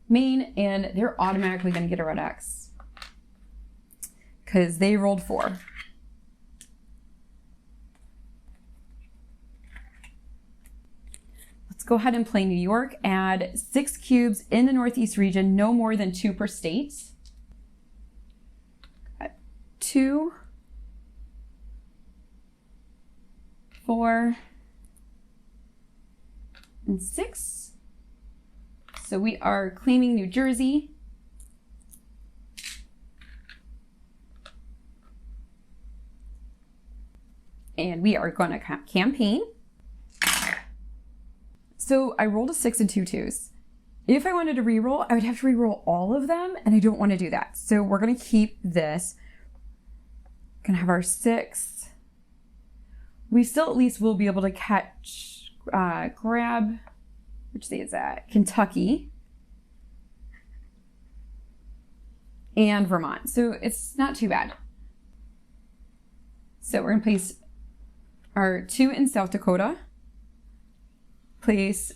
Maine, and they're automatically gonna get a red X. Because they rolled 4. Let's go ahead and play New York. Add 6 cubes in the Northeast region, no more than 2 per state. 2, 4, and 6. So we are claiming New Jersey. And we are going to campaign. So I rolled a 6 and 2 2s. If I wanted to reroll, I would have to reroll all of them, and I don't want to do that. So we're going to keep this. Gonna have our 6. We still at least will be able to grab, which state is that? Kentucky and Vermont. So it's not too bad. So we're gonna place our 2 in South Dakota, place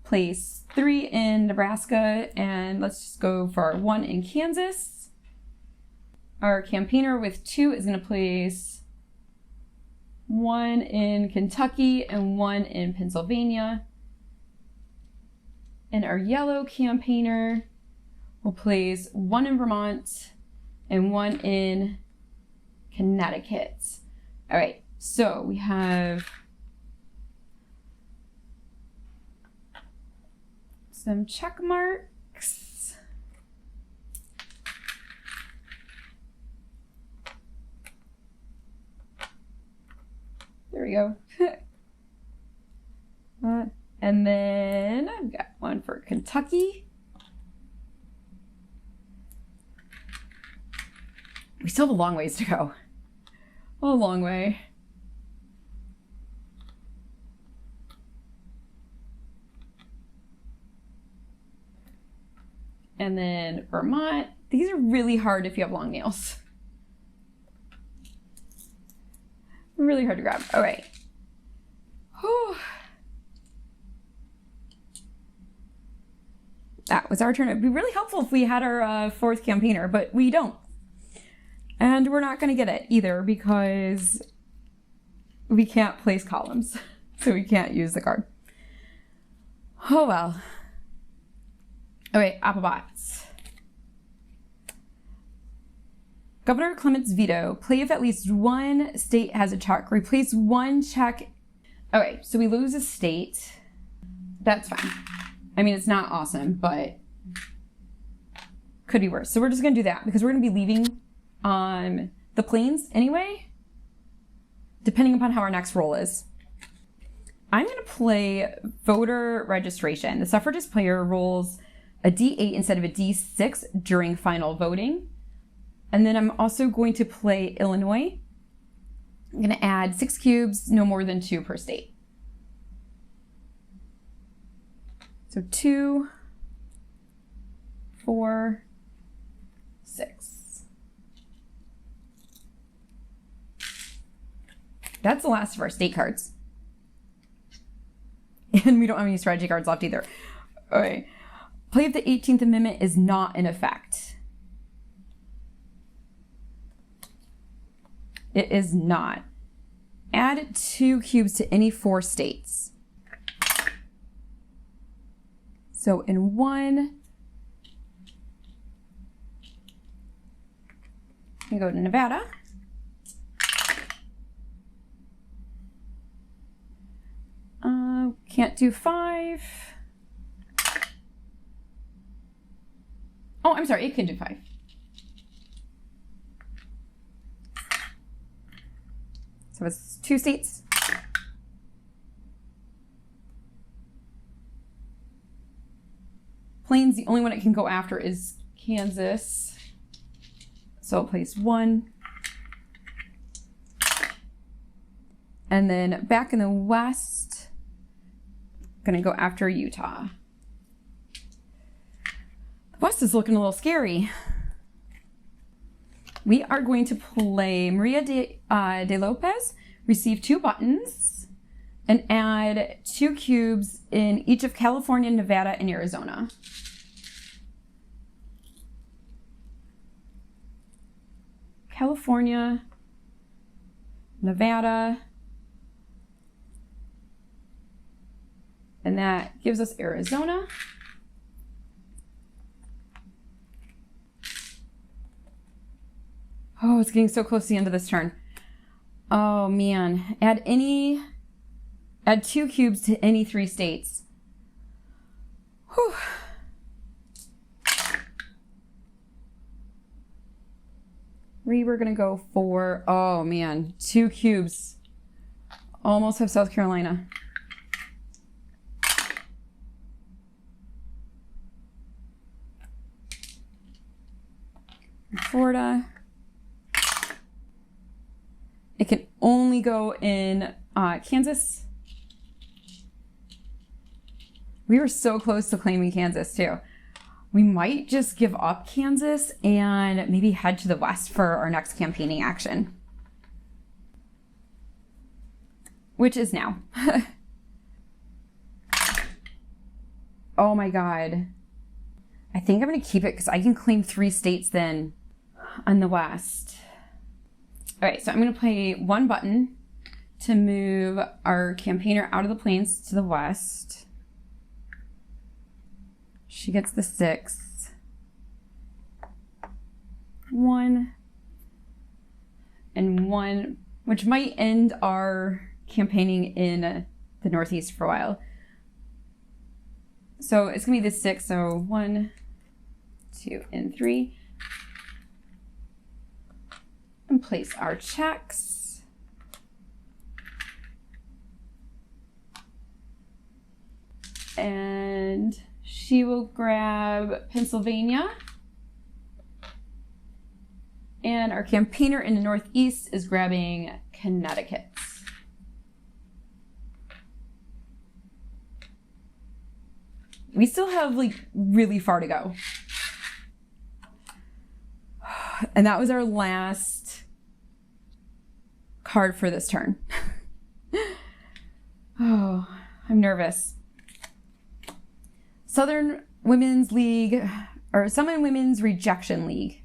3 in Nebraska, and let's just go for our 1 in Kansas. Our campaigner with 2 is gonna place 1 in Kentucky and 1 in Pennsylvania. And our yellow campaigner will place 1 in Vermont and 1 in Connecticut. All right, so we have some check marks. There we go. And then I've got 1 for Kentucky. We still have a long ways to go. A long way. And then Vermont. These are really hard if you have long nails. Really hard to grab. All right. Whew. That was our turn. It'd be really helpful if we had our 4th campaigner, but we don't. And we're not going to get it either because we can't place columns. So we can't use the card. Oh well. Okay, Oppobot. Governor Clement's veto. Play if at least 1 state has a check. Replace 1 check. Okay, so we lose a state. That's fine. I mean, it's not awesome, but could be worse. So we're just going to do that because we're going to be leaving the plains anyway, depending upon how our next roll is. I'm going to play voter registration. The suffragist player rolls a D8 instead of a D6 during final voting. And then I'm also going to play Illinois. I'm going to add 6 cubes, no more than 2 per state. So 2, 4, 6. That's the last of our state cards. And we don't have any strategy cards left either. All right. Play if the 18th Amendment is not in effect. It is not. Add 2 cubes to any 4 states. So in 1, we go to Nevada. Can't do 5. Oh, I'm sorry, it can do 5. So it's 2 states. Plains, the only one it can go after is Kansas. So I'll place 1. And then back in the west, I'm gonna go after Utah. The west is looking a little scary. We are going to play Maria de Lopez, receive 2 buttons, and add 2 cubes in each of California, Nevada, and Arizona. California, Nevada, and that gives us Arizona. Oh, it's getting so close to the end of this turn. Oh man, add 2 cubes to any 3 states. Whew. We were gonna go for, oh man, 2 cubes. Almost have South Carolina. Florida. It can only go in Kansas. We were so close to claiming Kansas too. We might just give up Kansas and maybe head to the west for our next campaigning action. Which is now. Oh my God. I think I'm going to keep it because I can claim 3 states then on the west. All right, so I'm going to play 1 button to move our campaigner out of the plains to the west. She gets the 6. 1 and 1, which might end our campaigning in the Northeast for a while. So it's gonna be the 6. So 1, 2, and 3. And place our checks. And she will grab Pennsylvania. And our campaigner in the Northeast is grabbing Connecticut. We still have like really far to go. And that was our last card for this turn. Oh, I'm nervous. Southern Women's League, or Southern Women's Rejection League.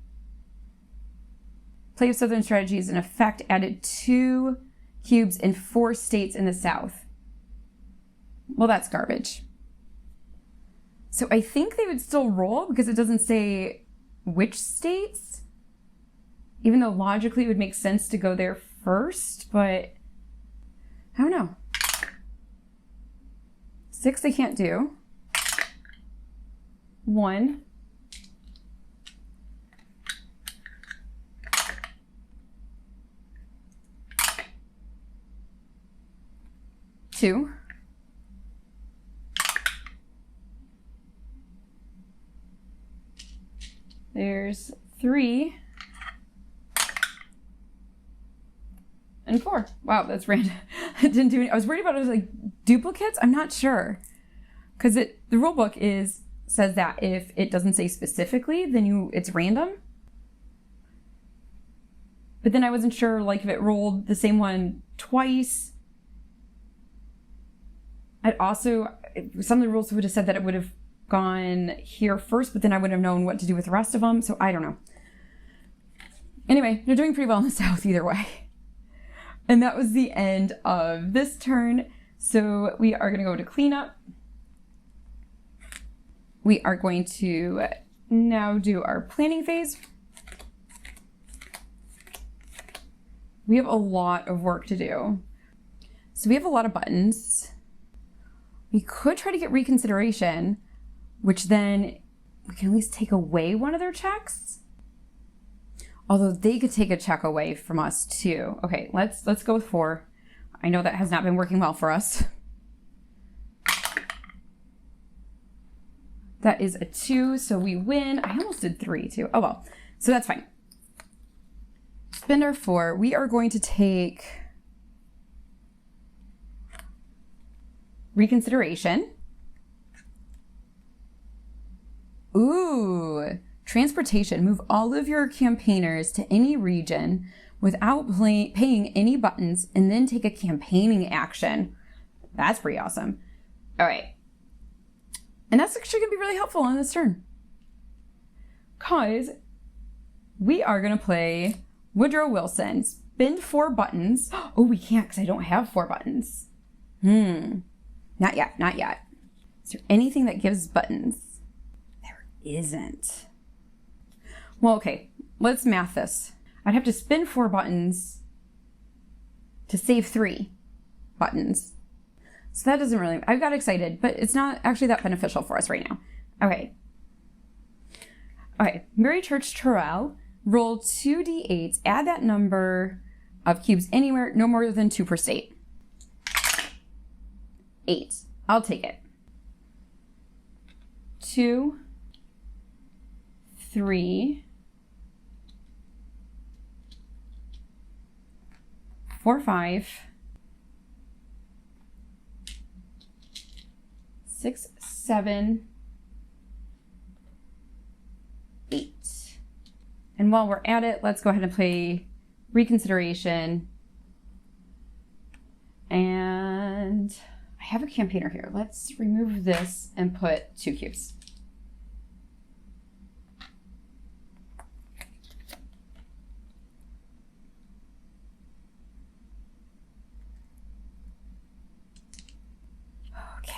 Play of Southern strategies in effect added 2 cubes in 4 states in the South. Well, that's garbage. So I think they would still roll because it doesn't say which states, even though logically it would make sense to go there first, but I don't know. 6 they can't do. 1. 2. There's 3. And 4. Wow, that's random. It didn't do any. I was worried about it was like duplicates. I'm not sure. Because the rule book says that if it doesn't say specifically, then it's random. But then I wasn't sure like if it rolled the same one twice. Some of the rules would have said that it would have gone here first, but then I wouldn't have known what to do with the rest of them. So I don't know. Anyway, they're doing pretty well in the South either way. And that was the end of this turn. So we are going to go to cleanup. We are going to now do our planning phase. We have a lot of work to do. So we have a lot of buttons. We could try to get reconsideration, which then we can at least take away one of their checks. Although they could take a check away from us too. Okay, let's go with 4. I know that has not been working well for us. That is a 2, so we win. I almost did 3 too. Oh well, so that's fine. Spend our 4. We are going to take reconsideration. Ooh, transportation. Move all of your campaigners to any region without paying any buttons and then take a campaigning action. That's pretty awesome. All right. And that's actually going to be really helpful on this turn. Because we are going to play Woodrow Wilson. Spend 4 buttons. Oh, we can't because I don't have 4 buttons. Not yet, not yet. Is there anything that gives buttons? There isn't. Well, okay, let's math this. I'd have to spin 4 buttons to save 3 buttons. So that doesn't really, I got excited, but it's not actually that beneficial for us right now. Okay. Okay, Mary Church Terrell, roll 2 d8s, add that number of cubes anywhere, no more than 2 per state. 8. I'll take it. 2, 3, 4, 5, 6, 7, 8. And while we're at it, let's go ahead and play reconsideration. And I have a campaigner here. Let's remove this and put 2 cubes.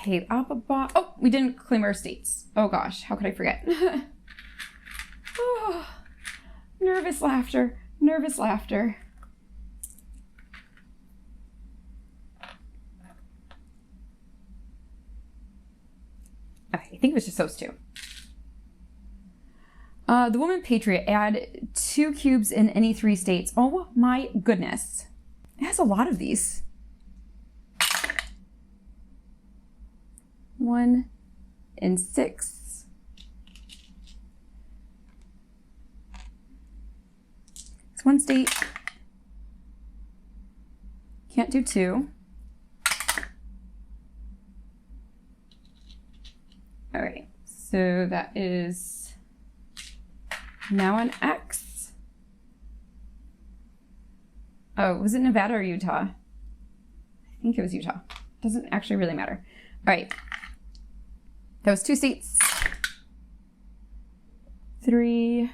Okay, Oppobot. Oh, we didn't claim our states. Oh gosh, how could I forget? Oh, nervous laughter, nervous laughter. Okay, I think it was just those 2. The Woman Patriot, add 2 cubes in any 3 states. Oh my goodness. It has a lot of these. 1 and 6. It's 1 state. Can't do 2. All right, so that is now an X. Oh, was it Nevada or Utah? I think it was Utah. Doesn't actually really matter. All right. That was 2 states. 3.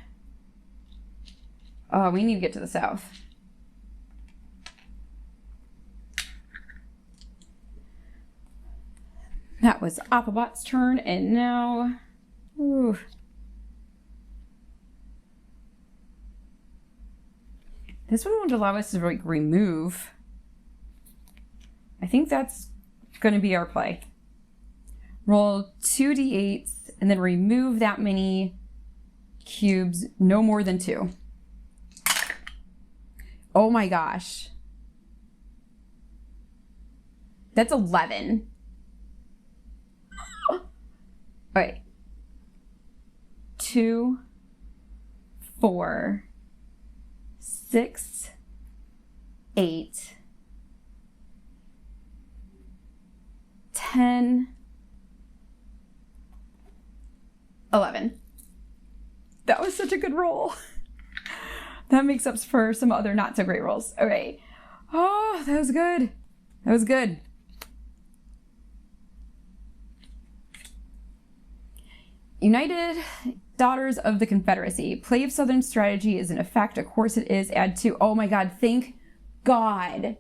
Oh, we need to get to the south. That was Oppobot's turn, and now, ooh. This one won't allow us to like remove. I think that's going to be our play. Roll 2 d8s and then remove that many cubes, no more than 2. Oh my gosh. That's 11. All right. 2, 4, 6, 8, 10, 11. That was such a good roll. That makes up for some other not so great rolls. All right. Oh, that was good. That was good. United Daughters of the Confederacy. Play of Southern strategy is in effect. Of course it is. Add 2. Oh my God. Thank God.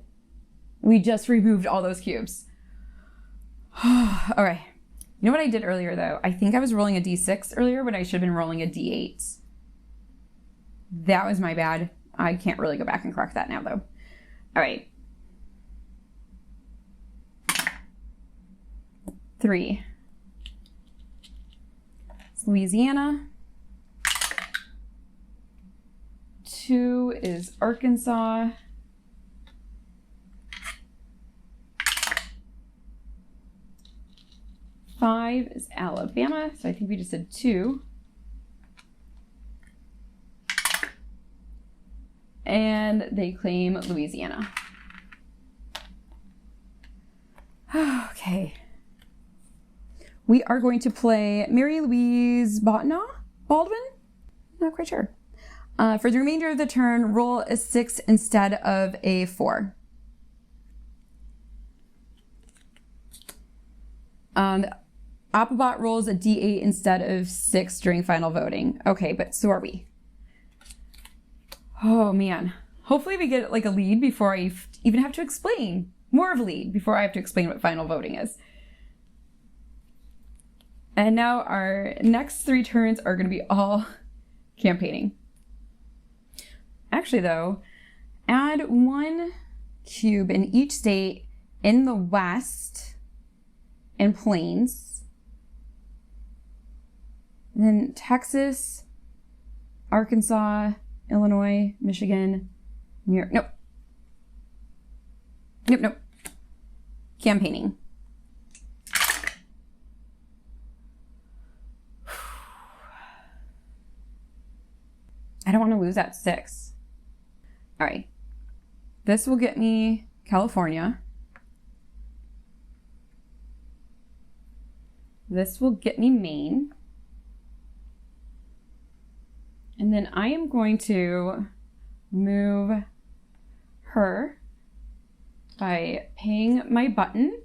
We just removed all those cubes. All right. You know what I did earlier though? I think I was rolling a d6 earlier when I should have been rolling a d8. That was my bad. I can't really go back and correct that now though. All right. 3. It's Louisiana. 2 is Arkansas. 5 is Alabama. So I think we just said 2. And they claim Louisiana. Okay. We are going to play Mary Louise Baldwin? Not quite sure. For the remainder of the turn, roll a 6 instead of a 4. Oppobot rolls a d8 instead of 6 during final voting. Okay, but so are we. Oh man. Hopefully we get like a lead before I even have to explain. More of a lead before I have to explain what final voting is. And now our next 3 turns are going to be all campaigning. Actually though, add 1 cube in each state in the West and Plains. And then Texas, Arkansas, Illinois, Michigan, New York. Nope. Nope. Campaigning. I don't want to lose that 6. All right. This will get me California. This will get me Maine. And then I am going to move her by paying my button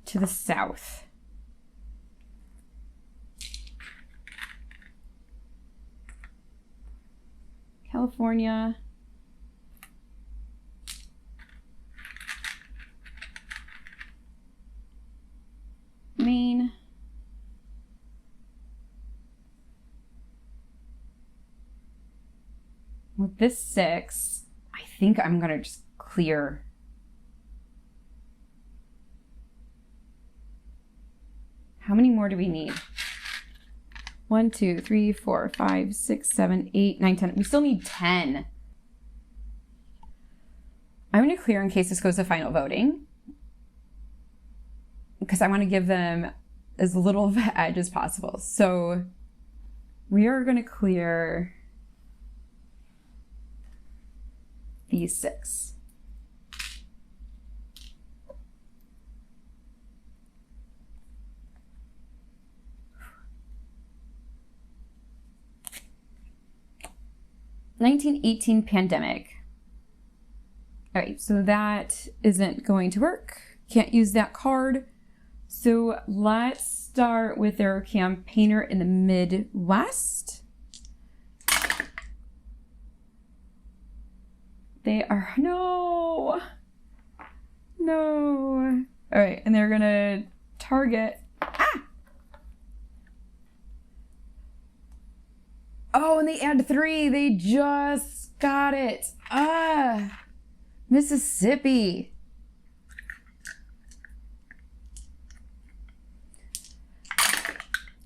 to the south. California. Maine. With this 6, I think I'm going to just clear. How many more do we need? 1, 2, 3, 4, 5, 6, 7, 8, 9, 10. We still need 10. I'm going to clear in case this goes to final voting, because I want to give them as little of an edge as possible. So we are going to clear these 6. (1918) pandemic. All right, so that isn't going to work. Can't use that card. So let's start with their campaigner in the Midwest. They are, no. All right, and they're gonna target, Oh, and they add 3. They just got it. Mississippi.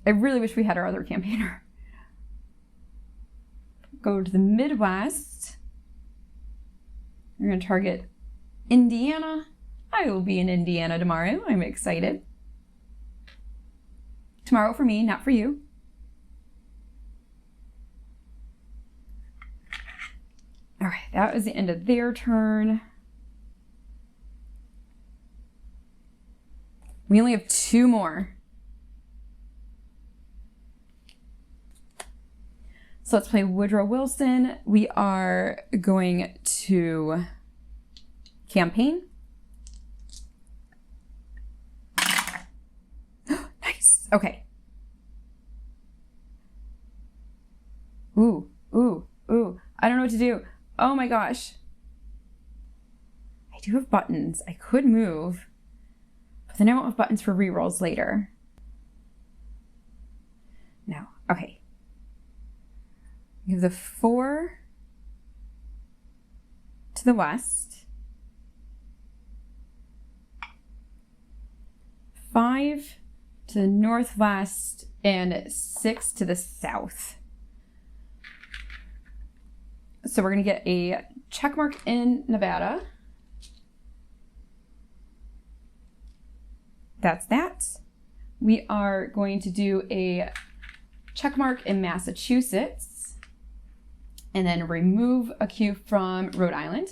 I really wish we had our other campaigner. Go to the Midwest. We're going to target Indiana. I will be in Indiana tomorrow. I'm excited. Tomorrow for me, not for you. All right, that was the end of their turn. We only have 2 more. So let's play Woodrow Wilson. We are going to campaign. Nice. Okay. Ooh. I don't know what to do. Oh my gosh. I do have buttons. I could move, but then I won't have buttons for rerolls later. No. Okay. We have the 4 to the west, 5 to the northwest, and 6 to the south. So we're going to get a check mark in Nevada. That's that. We are going to do a check mark in Massachusetts. And then remove a cube from Rhode Island.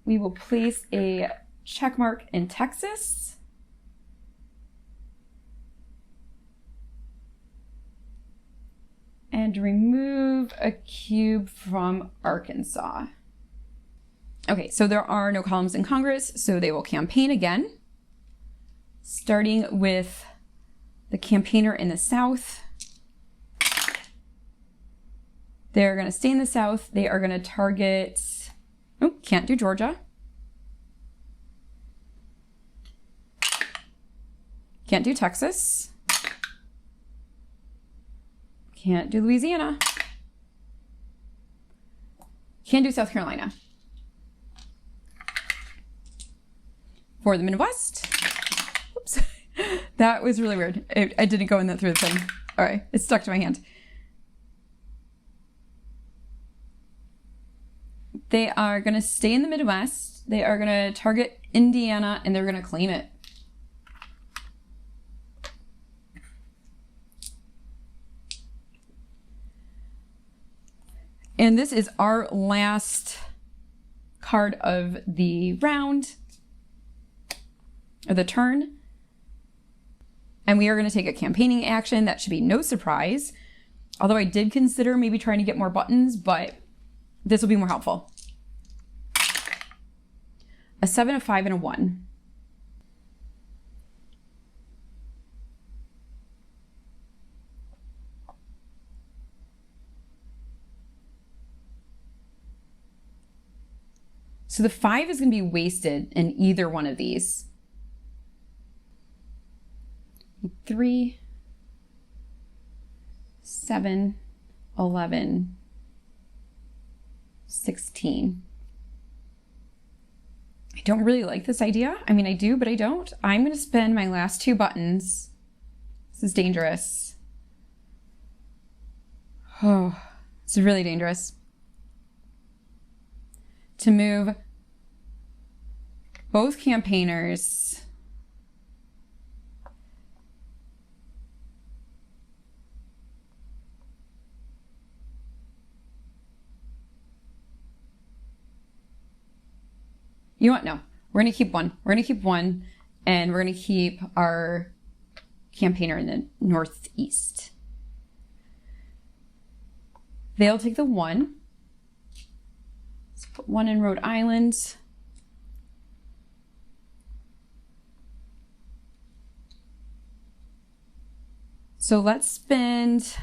We will place a check mark in Texas. And remove a cube from Arkansas. Okay, so there are no columns in Congress, so they will campaign again. Starting with the campaigner in the South. They're going to stay in the South. They are going to target, can't do Georgia. Can't do Texas. Can't do Louisiana. Can't do South Carolina. For the Midwest. Oops. That was really weird. I didn't go in that through the thing. All right, it stuck to my hand. They are going to stay in the Midwest. They are going to target Indiana, and they're going to claim it. And this is our last card of the round, or the turn. And we are going to take a campaigning action. That should be no surprise. Although I did consider maybe trying to get more buttons, but this will be more helpful. A 7, a 5, and a 1. So the 5 is going to be wasted in either one of these. 3, 7, 11, 16. I don't really like this idea. I mean, I do, but I don't. I'm going to spend my last 2 buttons. This is dangerous. Oh, it's really dangerous. To move both campaigners You know what? No, we're going to keep one. We're going to keep one, and we're going to keep our campaigner in the northeast. They'll take the 1. Let's put 1 in Rhode Island. So let's spend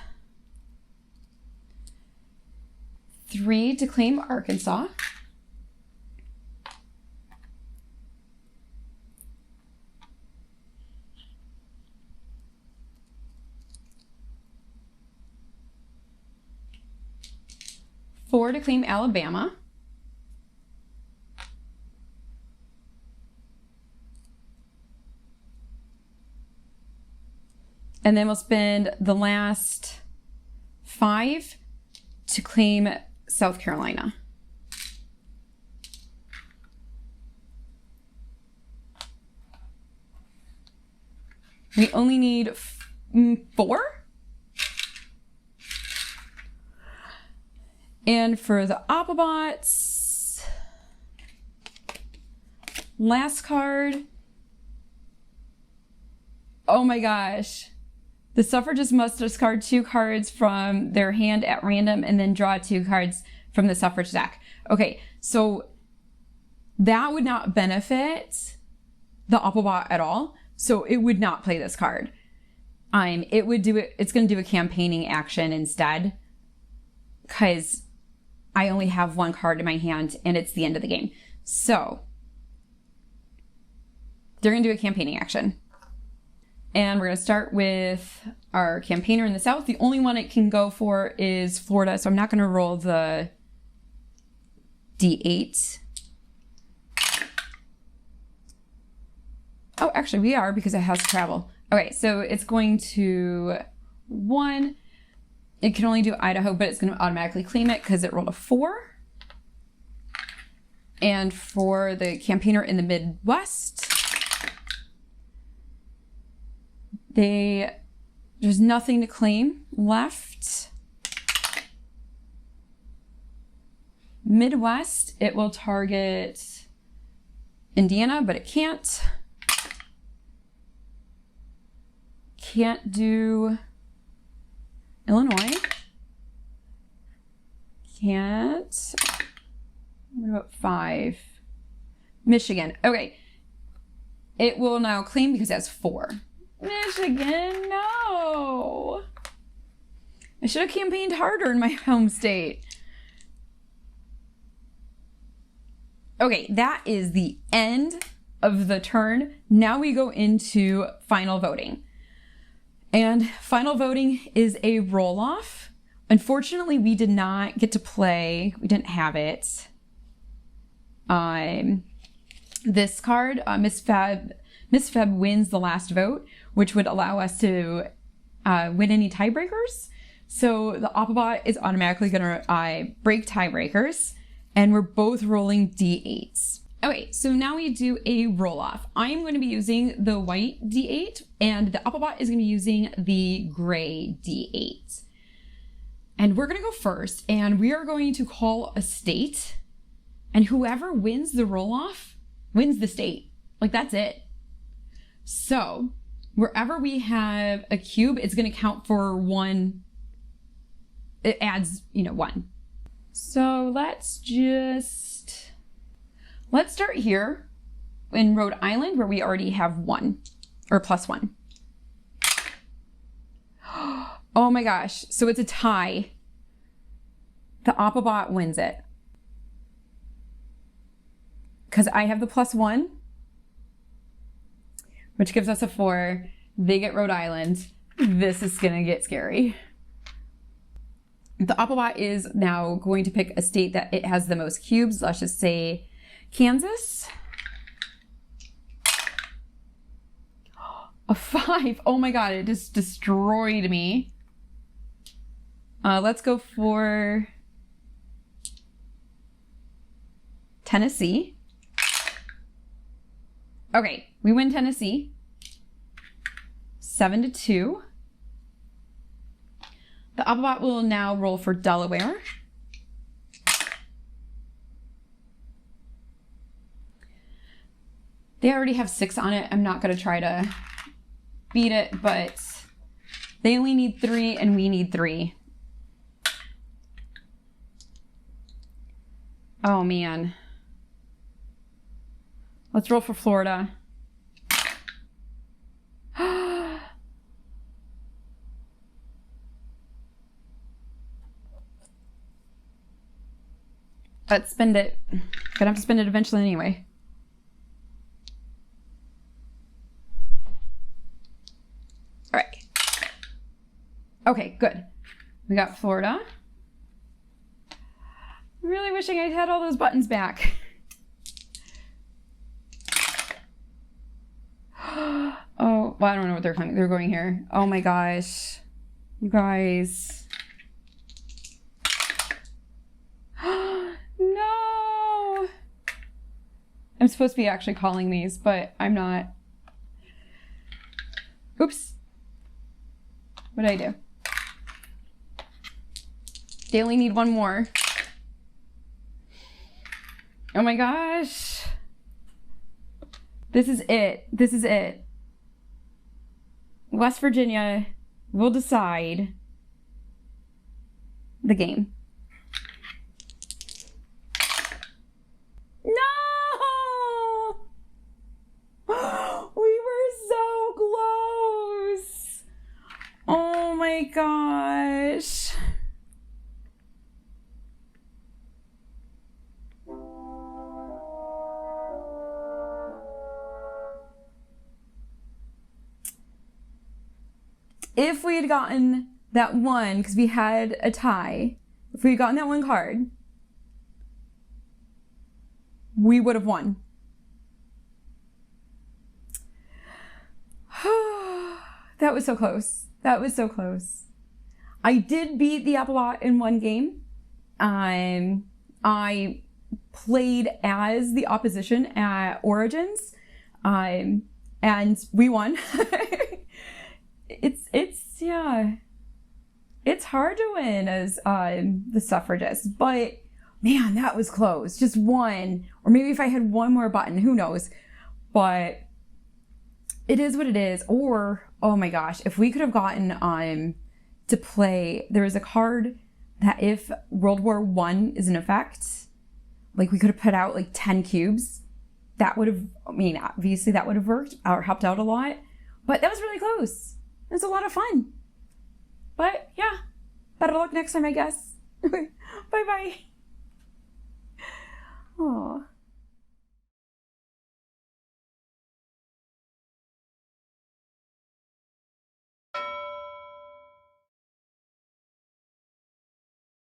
3 to claim Arkansas. Four to claim Alabama. And then we'll spend the last 5 to claim South Carolina. We only need 4. And for the Oppobots, last card. Oh my gosh. The suffragist must discard 2 cards from their hand at random and then draw 2 cards from the suffrage deck. Okay, so that would not benefit the Oppobot at all. So it would not play this card. It's going to do a campaigning action instead, because I only have 1 card in my hand and it's the end of the game. So they're going to do a campaigning action. And we're going to start with our campaigner in the South. The only one it can go for is Florida, so I'm not going to roll the D8. Oh, actually we are, because it has travel. Okay, so it's going to 1. It can only do Idaho, but it's going to automatically claim it because it rolled a 4. And for the campaigner in the Midwest, there's nothing to claim left. Midwest, it will target Indiana, but it can't. Can't do Illinois. Can't. What about 5? Michigan. Okay. It will now claim because it has 4. Michigan, no. I should have campaigned harder in my home state. Okay, that is the end of the turn. Now we go into final voting. And final voting is a roll-off. Unfortunately, we did not get to play. We didn't have it. This card, Miss Feb wins the last vote, which would allow us to win any tiebreakers. So the Oppobot is automatically going to break tiebreakers, and we're both rolling D8s. Okay, so now we do a roll-off. I'm going to be using the white D8, and the Oppobot is going to be using the gray D8. And we're going to go first, and we are going to call a state, and whoever wins the roll-off wins the state. Like, that's it. So wherever we have a cube, it's going to count for one. It adds, one. So let's start here in Rhode Island, where we already have one, or +1. Oh my gosh. So it's a tie. The Oppobot wins it. Because I have the +1, which gives us a 4. They get Rhode Island. This is going to get scary. The Oppobot is now going to pick a state that it has the most cubes. Let's just say Kansas. A 5. Oh my God, it just destroyed me. Let's go for Tennessee. Okay, we win Tennessee. 7-2. The Oppobot will now roll for Delaware. They already have 6 on it. I'm not going to try to beat it, but they only need 3 and we need 3. Oh man. Let's roll for Florida. Let's spend it. Gonna have to spend it eventually anyway. All right. Okay, good. We got Florida. Really wishing I had all those buttons back. Oh, well, I don't know what they're going here. Oh my gosh. You guys. No. I'm supposed to be actually calling these, but I'm not. Oops. What did I do? They only need 1 more. Oh my gosh. This is it. This is it. West Virginia will decide the game. No! We were so close. Oh my gosh. If we had gotten that 1, because we had a tie, if we had gotten that 1 card, we would have won. That was so close. That was so close. I did beat the Oppobot in 1 game. I played as the opposition at Origins, and we won. Yeah, it's hard to win as the suffragist, but man, that was close. Just 1, or maybe if I had 1 more button, who knows? But it is what it is. Or, oh my gosh, if we could have gotten to play, there is a card that if World War I is in effect, like we could have put out like 10 cubes. That would have, I mean, obviously that would have worked or helped out a lot, but that was really close. It was a lot of fun. But yeah, better luck next time, I guess. Bye-bye.